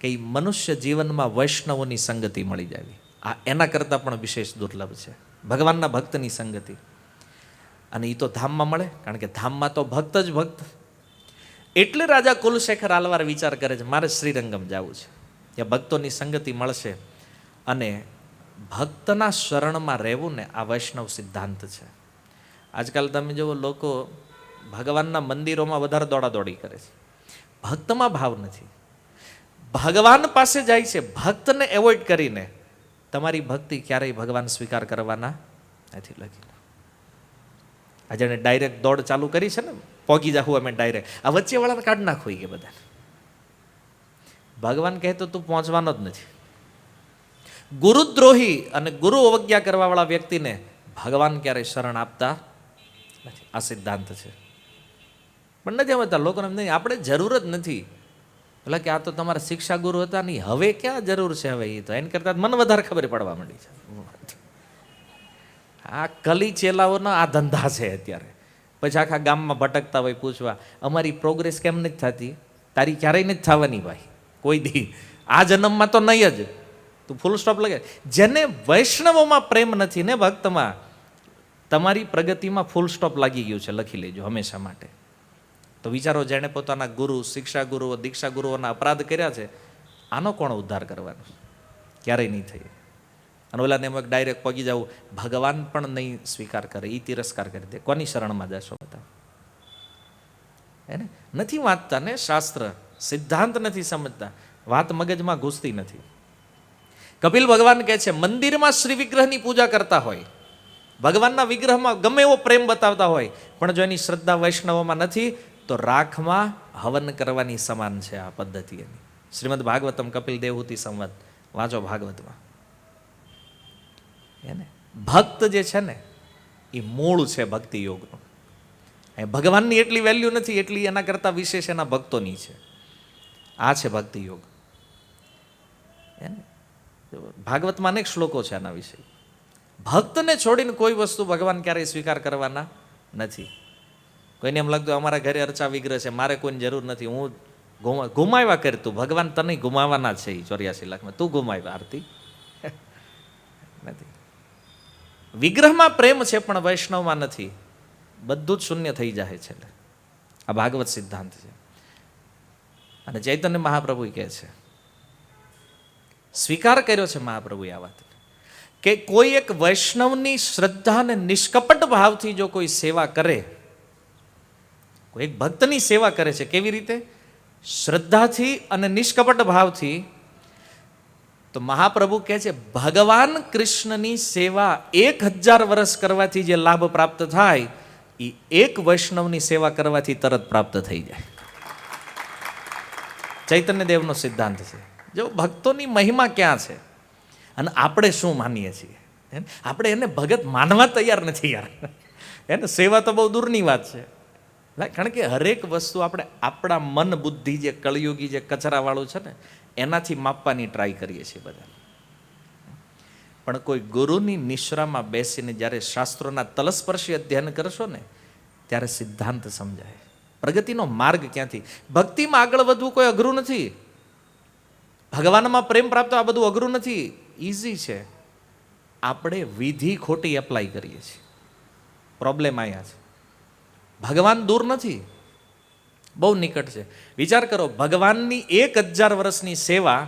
કે એ મનુષ્ય જીવનમાં વૈષ્ણવોની સંગતિ મળી જાય. આ એના કરતાં પણ વિશેષ દુર્લભ છે ભગવાનના ભક્તની સંગતિ. અને એ તો ધામમાં મળે, કારણ કે ધામમાં તો ભક્ત જ ભક્ત. એટલે રાજા કુલશેખર આલવાર વિચાર કરે છે મારે શ્રીરંગમ જવું છે, ત્યાં ભક્તોની સંગતિ મળશે. અને ભક્તના શરણમાં રહેવું ને આ વૈષ્ણવ સિદ્ધાંત છે. આજકાલ તમે જુઓ લોકો ભગવાનના મંદિરોમાં વધારે દોડાદોડી કરે છે, ભક્તમાં ભાવ નથી. ભગવાન પાસે જાય છે ભક્તને એવોઇડ કરીને. તમારી ભક્તિ ક્યારેય ભગવાન સ્વીકાર કરવાના નથી લખી. આજે એને ડાયરેક્ટ દોડ ચાલુ કરી છે ને, પોગી જાવું અમે ડાયરેક્ટ, આ વચ્ચેવાળાને કાઢ નાખવું કે બધા. ભગવાન કહે તો તું પહોંચવાનો જ નથી. ગુરુદ્રોહી અને ગુરુ અવજ્ઞા કરવાવાળા વ્યક્તિને ભગવાન ક્યારેય શરણ આપતા નથી. આ સિદ્ધાંત છે. પણ નથી સમજતા લોકોને, નહીં આપણે જરૂર જ નથી. એટલે કે આ તો તમારા શિક્ષા ગુરુ હતા નહીં, હવે ક્યાં જરૂર છે? હવે એ તો એને કરતા મને વધારે ખબર પડવા માંડી છે. આ કલી ચેલાઓના આ ધંધા છે અત્યારે. પછી આખા ગામમાં ભટકતા હોય પૂછવા અમારી પ્રોગ્રેસ કેમ નથી થતી? તારી ક્યારેય નથી થવાની ભાઈ, કોઈ દી. આ જન્મમાં તો નહીં જ. તું ફૂલ સ્ટોપ લગે. જેને વૈષ્ણવોમાં પ્રેમ નથી ને ભક્તમાં, તમારી પ્રગતિમાં ફૂલ સ્ટોપ લાગી ગયું છે, લખી લેજો હંમેશા માટે. તો વિચારો, જેણે પોતાના ગુરુ, શિક્ષા ગુરુઓ, દીક્ષા ગુરુઓના અપરાધ કર્યા છે, આનો કોણ ઉદ્ધાર કરવાનો? ક્યારેય નહીં થઈ. અને ઓલાને એમ ડાયરેક્ટ પગી જવું, ભગવાન પણ નહીં સ્વીકાર કરે, એ તિરસ્કાર કરી દે. કોની શરણમાં જશો બધા? એને નથી વાંચતા ને શાસ્ત્ર, સિદ્ધાંત નથી સમજતા, વાત મગજમાં ઘૂસતી નથી. કપિલ ભગવાન કહે છે મંદિરમાં શ્રી વિગ્રહની પૂજા કરતા હોય, ભગવાનના વિગ્રહમાં ગમે એવો પ્રેમ બતાવતા હોય, પણ જો એની શ્રદ્ધા વૈષ્ણવોમાં નથી તો રાખમાં હવન કરવાની સમાન છે આ પદ્ધતિ એની. શ્રીમદ ભાગવતમ કપિલ દેવહૂતિ સંવત વાંચો ભાગવતમાં. એને ભક્ત જે છે ને એ મૂળ છે ભક્તિ યોગનું. ભગવાનની એટલી વેલ્યુ નથી એટલી એના કરતાં વિશેષ એના ભક્તોની છે. આ છે ભક્તિ યોગ. એને ભાગવતમાં અનેક શ્લોકો છે આના વિશે. ભક્તને છોડીને કોઈ વસ્તુ ભગવાન ક્યારેય સ્વીકાર કરવાના નથી. કોઈને એમ લાગતું અમારા ઘરે અર્ચા વિગ્રહ છે, મારે કોઈની જરૂર નથી, હું ગુમાવ્યા કરતું. ભગવાન તને ગુમાવાના છે એ 84 લાખમાં, તું ગુમાવ્યા આરતી નથી. વિગ્રહમાં પ્રેમ છે પણ વૈષ્ણવમાં નથી, બધું જ શૂન્ય થઈ જાય છે. આ ભાગવત સિદ્ધાંત છે. અને ચૈતન્ય મહાપ્રભુ કહે છે, સ્વીકાર કર્યો છે મહાપ્રભુએ આ વાત કે કોઈ એક વૈષ્ણવની શ્રદ્ધા અને નિષ્કપટ ભાવથી જો કોઈ સેવા કરે, કોઈ એક ભક્તની સેવા કરે છે, કેવી રીતે? શ્રદ્ધાથી અને નિષ્કપટ ભાવથી. તો મહાપ્રભુ કહે છે ભગવાન કૃષ્ણની સેવા 1000 વર્ષ કરવાથી જે લાભ પ્રાપ્ત થાય એ એક વૈષ્ણવની સેવા કરવાથી તરત પ્રાપ્ત થઈ જાય. ચૈતન્ય દેવનો સિદ્ધાંત છે. જો ભક્તોની મહિમા ક્યાં છે અને આપણે શું માનીએ છીએ? આપણે એને ભગત માનવા તૈયાર નથી યાર. એને સેવા તો બહુ દૂરની વાત છે. કારણ કે હરેક વસ્તુ આપણે આપણા મન બુદ્ધિ જે કળિયુગી જે કચરાવાળું છે ને એનાથી માપવાની ટ્રાય કરીએ છીએ બધા. પણ કોઈ ગુરુની નિશ્રામાં બેસીને જ્યારે શાસ્ત્રોના તલસ્પર્શી અધ્યયન કરશો ને ત્યારે સિદ્ધાંત સમજાય. પ્રગતિનો માર્ગ ક્યાંથી? ભક્તિમાં આગળ વધવું કોઈ અઘરું નથી. ભગવાનમાં પ્રેમ પ્રાપ્ત આ બધું અઘરું નથી, ઇઝી છે. આપણે વિધિ ખોટી એપ્લાય કરીએ છીએ. પ્રોબ્લેમ અહીંયા છે. ભગવાન દૂર નથી, બહુ નિકટ છે. વિચાર કરો, ભગવાનની 1000 વર્ષની સેવા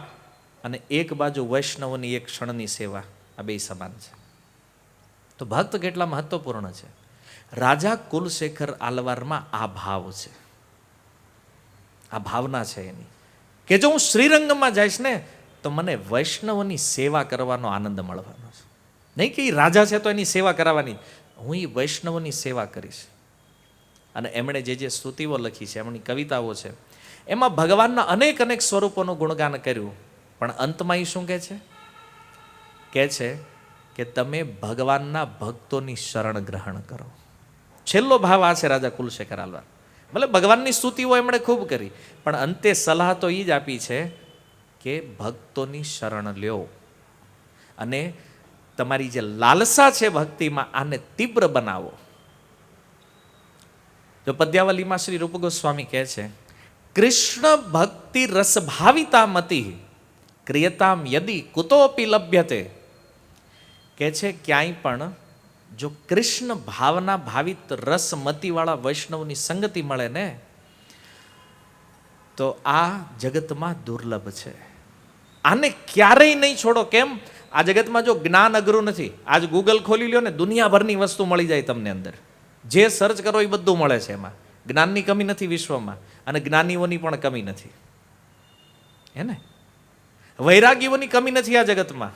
અને એક બાજુ વૈષ્ણવની એક ક્ષણની સેવા, આ બે સમાન છે. તો ભક્ત કેટલા મહત્વપૂર્ણ છે. રાજા કુલશેખર આલવારમાં આ ભાવ છે, આ ભાવના છે એની, કે જો હું શ્રીરંગમાં જઈશ ને તો મને વૈષ્ણવની સેવા કરવાનો આનંદ મળવાનો છે. નહીં કે એ રાજા છે તો એની સેવા કરાવવાની, હું એ વૈષ્ણવની સેવા કરીશ. અને એમણે જે સ્તુતિઓ લખી છે, એમની કવિતાઓ છે, એમાં ભગવાનના અનેક અનેક સ્વરૂપોનું ગુણગાન કર્યું. પણ અંતમાં એ શું કહે છે કે તમે ભગવાનના ભક્તોની શરણ ગ્રહણ કરો. છેલ્લો ભાવ આ છે રાજા કુલશેખર આલવાર. ભલે ભગવાનની સ્તુતિઓ એમણે ખૂબ કરી, પણ અંતે સલાહ તો એ જ આપી છે કે ભક્તોની શરણ લ્યો અને તમારી જે લાલસા છે ભક્તિમાં, આને તીવ્ર બનાવો. જો પદ્યાવલીમાં શ્રી રૂપ ગોસ્વામી કહે છે, કૃષ્ણ ભક્તિ રસભાવિતા મતિ ક્રિયતામ યદિ કુતોપી લભ્યતે. કહે છે ક્યાંય પણ જો કૃષ્ણ ભાવના ભાવિત રસમતીવાળા વૈષ્ણવની સંગતિ મળે ને તો આ જગતમાં દુર્લભ છે. આને ક્યારેય નહીં છોડો. કેમ? આ જગતમાં જો જ્ઞાન અઘરું નથી. આજ ગૂગલ ખોલી લ્યો ને, દુનિયાભરની વસ્તુ મળી જાય તમને. અંદર જે સર્ચ કરો એ બધું મળે છે. એમાં જ્ઞાનની કમી નથી વિશ્વમાં, અને જ્ઞાનીઓની પણ કમી નથી, હે ને? વૈરાગીઓની કમી નથી આ જગતમાં.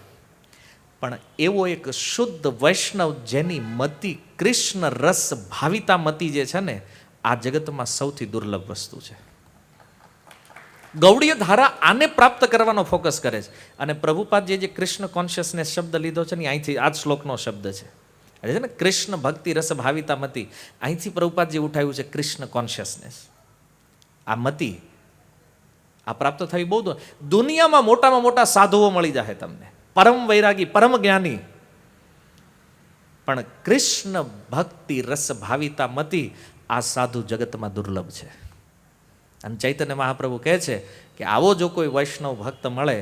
પણ એવો એક શુદ્ધ વૈષ્ણવ જેની મતિ કૃષ્ણ રસ ભાવિતા મતિ જે છે ને, આ જગતમાં સૌથી દુર્લભ વસ્તુ છે. ગૌડીય ધારા આને પ્રાપ્ત કરવાનો ફોકસ કરે છે. અને પ્રભુપાદ જે કૃષ્ણ કોન્શિયસનેસ શબ્દ લીધો છે ને, અહીંથી આ જ શ્લોકનો શબ્દ છે ને, કૃષ્ણ ભક્તિ રસ ભાવિતા મતિ. અહીંથી પ્રભુપાદ જે ઉઠાવ્યું છે કૃષ્ણ કોન્શિયસનેસ, આ મતિ આ પ્રાપ્ત થવી બહુ. દુનિયામાં મોટામાં મોટા સાધુઓ મળી જાય તમને, પરમ વૈરાગી, પરમ જ્ઞાની, પણ કૃષ્ણ ભક્તિ રસ ભાવિતા મતિ આ સાધુ જગતમાં દુર્લભ છે. અને ચૈતન્ય મહાપ્રભુ કહે છે કે આવો જો કોઈ વૈષ્ણવ ભક્ત મળે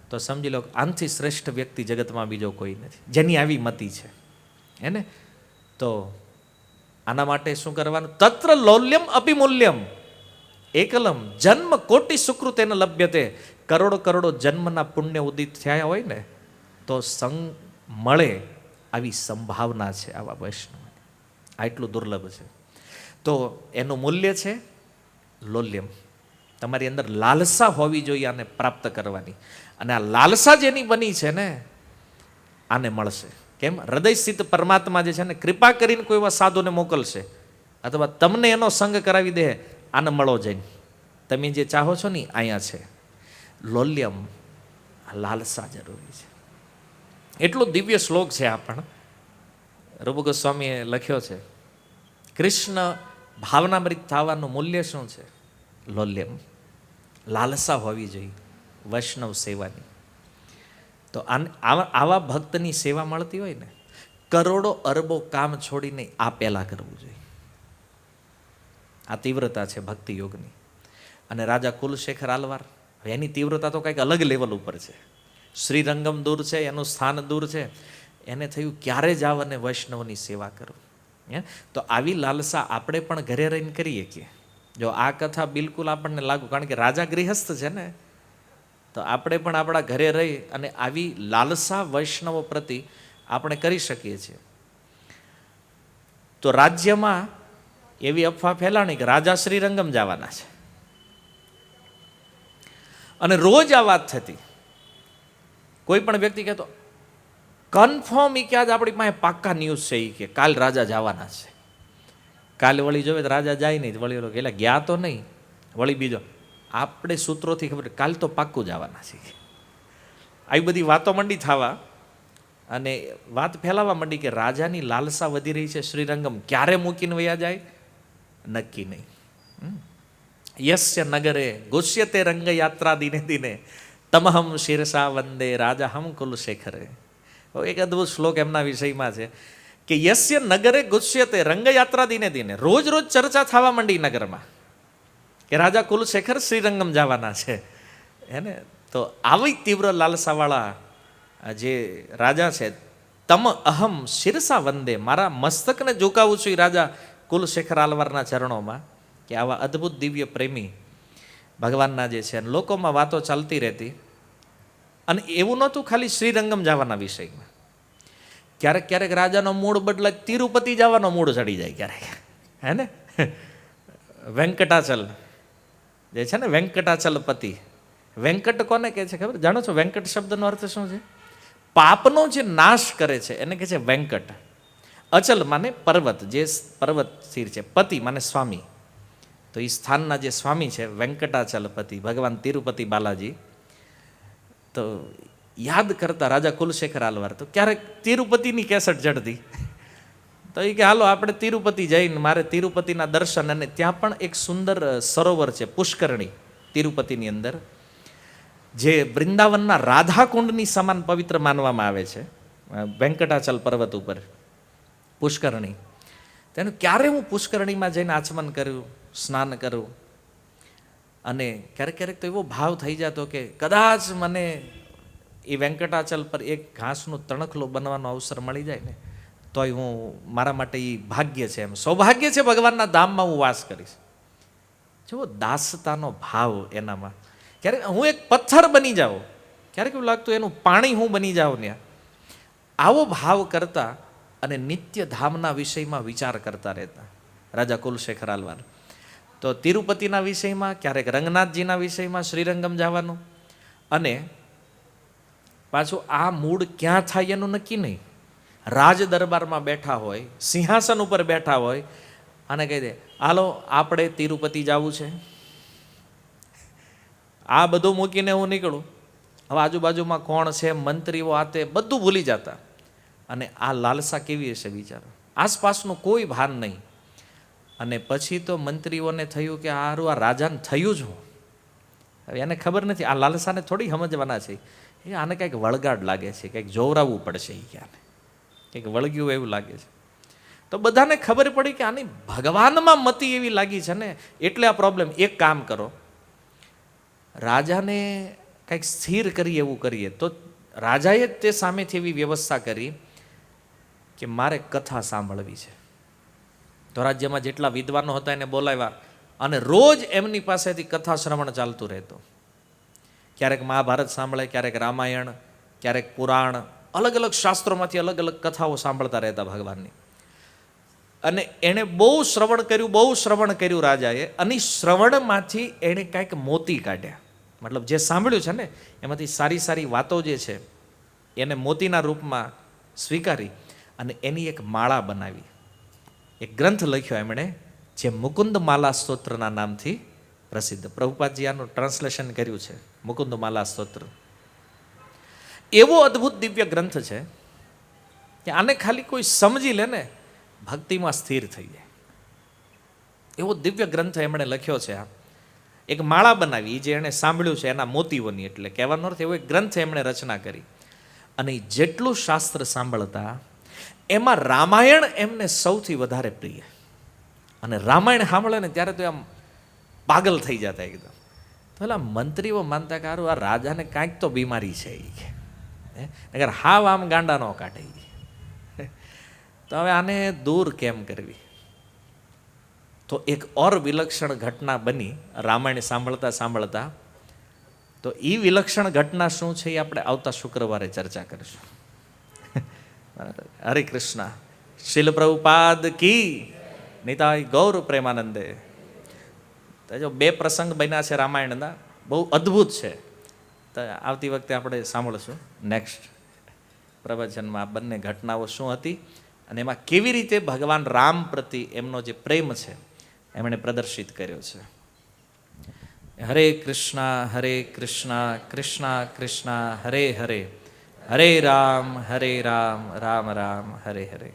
તો સમજી લો આનથી શ્રેષ્ઠ વ્યક્તિ જગતમાં બીજો કોઈ નથી, જેની આવી મતિ છે. એને તો આના માટે શું કરવાનું? તત્ર લૌલ્યમ અપિમૂલ્યમ એકલમ જન્મ કોટી સુકૃતેન લભ્યતે. કરોડો કરોડો જન્મના પુણ્ય ઉદિત થયા હોય ને તો સંગ મળે આવી સંભાવના છે આવા વૈષ્ણવ. આટલું દુર્લભ છે. તો એનું મૂલ્ય છે લૌલ્યમ. તમારી અંદર લાલસા હોવી જોઈએ આને પ્રાપ્ત કરવાની. અને આ લાલસા જેની બની છે ને, આને મળશે. કેમ? હૃદય સ્થિત પરમાત્મા જે છે ને, કૃપા કરીને કોઈ એવા સાધુને મોકલશે અથવા તમને એનો સંગ કરાવી દે, આને મળો જઈને. તમે જે ચાહો છો ને અહીંયા છે. લૌલ્યમ, લાલસા જરૂરી છે. એટલો દિવ્ય શ્લોક છે. આ પણ રૂપ ગોસ્વામીએ લખ્યો છે. કૃષ્ણ ભાવનામૃત થવાનું મૂલ્ય શું છે? લૌલ્યમ, લાલસા હોવી જોઈએ વૈષ્ણવ સેવાની. તો આવા ભક્તની સેવા મળતી હોય ને, કરોડો અરબો કામ છોડીને આ પહેલા કરવું જોઈએ. આ તીવ્રતા છે ભક્તિ યોગની. અને રાજા કુલશેખર આલવાર, એની તીવ્રતા તો કંઈક અલગ લેવલ ઉપર છે. શ્રીરંગમ દૂર છે, એનું સ્થાન દૂર છે. એને થયું ક્યારે જાવ અને વૈષ્ણવની સેવા કરું. તો આવી લાલસા આપણે પણ ઘરે રહીને કરીએ કે જો આ કથા બિલકુલ આપણને લાગુ, કારણ કે રાજા ગૃહસ્થ છે ને, તો આપણે પણ આપણા ઘરે રહી અને આવી લાલસા વૈષ્ણવો પ્રતિ આપણે કરી શકીએ છીએ. તો રાજ્યમાં એવી અફવા ફેલાણી કે રાજા શ્રીરંગમ જવાના છે, અને રોજ આ વાત થતી. કોઈ પણ વ્યક્તિ કહેતો કન્ફર્મ કે આજ આપણી પાસે પાક્કા ન્યૂઝ છે કે કાલ રાજા જવાના છે. કાલે વળી જોવે તો રાજા જાય નહીં, વળી એટલે ગયા તો નહીં, વળી બીજો આપણે સૂત્રોથી ખબર કાલ તો પાક્કું જવાના છે. આવી બધી વાતો મંડી થવા અને વાત ફેલાવા માંડી કે રાજાની લાલસા વધી રહી છે. શ્રીરંગમ ક્યારે મૂકીને વયા જાય નક્કી નહીં. યસ્ય નગરે ગુષ્યતે રંગ યાત્રા દિને દિને તમહમ શિરસા વંદે રાજા હમ કુલશેખરે. એક અદભુત શ્લોક એમના વિષયમાં છે કે યસ્ય નગરે ગુસ્યતે રંગયાત્રા દિને દિને, રોજ રોજ ચર્ચા થવા માંડી નગરમાં કે રાજા કુલશેખર શ્રીરંગમ જવાના છે. એને તો આવી તીવ્ર લાલસાવાળા જે રાજા છે, તમ અહમ શિરસા વંદે, મારા મસ્તકને ઝુકાવું છું એ રાજા કુલશેખર આલવારના ચરણોમાં. કે આવા અદ્ભુત દિવ્ય પ્રેમી ભગવાનના જે છે, લોકોમાં વાતો ચાલતી રહેતી. અને એવું નહોતું ખાલી શ્રીરંગમ જવાના વિષયમાં, ક્યારેક ક્યારેક રાજાનો મૂડ બદલાય, તિરુપતિ જવાનો મૂડ ચડી જાય ક્યારેક, હે ને. વેંકટાચલ જે છે ને, વેંકટાચલપતિ. વેંકટ કોને કહે છે ખબર? જાણો છો વેંકટ શબ્દનો અર્થ શું છે? પાપનો જે નાશ કરે છે એને કહે છે વેંકટ. અચલ માને પર્વત, જે પર્વત સ્થિર છે. પતિ માને સ્વામી, તો એ સ્થાનના જે સ્વામી છે વેંકટાચલપતિ, ભગવાન તિરુપતિ બાલાજી. તો યાદ કરતા રાજા કુલશેખર આલવાર તો ક્યારેક તિરુપતિની કેસટ ચડતી, તો એ કે હાલો આપણે તિરુપતિ જઈને, મારે તિરુપતિના દર્શન. અને ત્યાં પણ એક સુંદર સરોવર છે પુષ્કરણી તિરુપતિની અંદર, જે વૃંદાવનના રાધાકુંડની સમાન પવિત્ર માનવામાં આવે છે, વેંકટાચલ પર્વત ઉપર પુષ્કરણી. તેનું ક્યારે હું પુષ્કરણીમાં જઈને આચમન કર્યું, સ્નાન કરું. અને ક્યારેક ક્યારેક તો એવો ભાવ થઈ જતો કે કદાચ મને એ વેંકટાચલ પર એક ઘાસનું તણખલો બનવાનો અવસર મળી જાય ને, તોય હું, મારા માટે એ ભાગ્ય છે, એમ સૌભાગ્ય છે, ભગવાનના ધામમાં હું વાસ કરીશ. જો દાસતાનો ભાવ એનામાં. ક્યારેક હું એક પથ્થર બની જાઉં, ક્યારેક એવું લાગતું એનું પાણી હું બની જાઉં ત્યાં. આવો ભાવ કરતા અને નિત્ય ધામના વિષયમાં વિચાર કરતા રહેતા રાજા કુલશેખર આલવાર. તો તિરુપતિના વિષયમાં, ક્યારેક રંગનાથજીના વિષયમાં, શ્રીરંગમ જવાનું. અને પાછું આ મૂળ ક્યાં થાય એનું નક્કી નહીં. રાજ દરબારમાં બેઠા હોય, સિંહાસન ઉપર બેઠા હોય, અને કહી દે હાલો આપણે તિરુપતિ જવું છે. આ બધું મૂકીને હું નીકળું. હવે આજુબાજુમાં કોણ છે, મંત્રીઓ, આ તે બધું ભૂલી જતા. અને આ લાલસા કેવી હશે વિચારો, આસપાસનું કોઈ ભાન નહીં. અને પછી તો મંત્રીઓને થયું કે આ રાજાને થયું જ હું. હવે એને ખબર નથી, આ લાલસાને થોડી સમજવાના છે. એ આને કંઈક વળગાડ લાગે છે, કંઈક જોવરાવવું પડશે, એ ક્યાંને કંઈક વળગ્યું એવું લાગે છે. તો બધાને ખબર પડી કે આની ભગવાનમાં મતિ એવી લાગી છે ને, એટલે આ પ્રોબ્લેમ. એક કામ કરો, રાજાને કંઈક સ્થિર કરીએ, એવું કરીએ. તો રાજાએ જ તે સામેથી એવી વ્યવસ્થા કરી કે મારે કથા સાંભળવી છે. તો રાજ્યમાં જેટલા વિદ્વાનો હતા એને બોલાવ્યા, અને રોજ એમની પાસેથી કથા શ્રવણ ચાલતું રહેતું. ક્યારેક મહાભારત સાંભળે, ક્યારેક રામાયણ, ક્યારેક પુરાણ, અલગ અલગ શાસ્ત્રોમાંથી અલગ અલગ કથાઓ સાંભળતા રહેતા ભગવાનની. અને એણે બહુ શ્રવણ કર્યું રાજાએ. અને શ્રવણમાંથી એણે કાંઈક મોતી કાઢ્યા. મતલબ જે સાંભળ્યું છે ને એમાંથી સારી સારી વાતો જે છે એને મોતીના રૂપમાં સ્વીકારી અને એની એક માળા બનાવી, એક ગ્રંથ લખ્યો એમણે, જે મુકુંદ માલા સ્તોત્રના નામથી પ્રસિદ્ધ. પ્રભુપાદજી આનું ટ્રાન્સલેશન કર્યું છે, મુકુંદ માલા સ્તોત્ર. એવો અદ્ભુત દિવ્ય ગ્રંથ છે કે આને ખાલી કોઈ સમજી લે ને ભક્તિમાં સ્થિર થઈ જાય. એવો દિવ્ય ગ્રંથ એમણે લખ્યો છે. આ એક માળા બનાવી, જે એણે સાંભળ્યું છે એના મોતીઓની, એટલે કહેવાનો અર્થ એવો એક ગ્રંથ એમણે રચના કરી. અને જેટલું શાસ્ત્ર સાંભળતા એમાં રામાયણ એમને સૌથી વધારે પ્રિય. અને રામાયણ સાંભળે ને ત્યારે તો આમ પાગલ થઈ જતા એકદમ. તો પેલા મંત્રીઓ માનતા કે આ રાજાને કાંઈક તો બીમારી છે, અગર હાવ આમ ગાંડા ન કાઢે. તો હવે આને દૂર કેમ કરવી? તો એક ઓર વિલક્ષણ ઘટના બની રામાયણ સાંભળતા સાંભળતા. તો એ વિલક્ષણ ઘટના શું છે એ આપણે આવતા શુક્રવારે ચર્ચા કરીશું. હરે કૃષ્ણ. શીલ પ્રભુપાદ કી નિતાય ગૌર પ્રેમાનંદે. તો જો 2 પ્રસંગ બન્યા છે રામાયણના, બહુ અદ્ભુત છે. તો આવતી વખતે આપણે સાંભળશું નેક્સ્ટ પ્રવચનમાં આ બંને ઘટનાઓ શું હતી અને એમાં કેવી રીતે ભગવાન રામ પ્રતિ એમનો જે પ્રેમ છે એમણે પ્રદર્શિત કર્યો છે. હરે કૃષ્ણ કૃષ્ણ કૃષ્ણ હરે હરે, હરે રામ રામ રામ હરે હરે.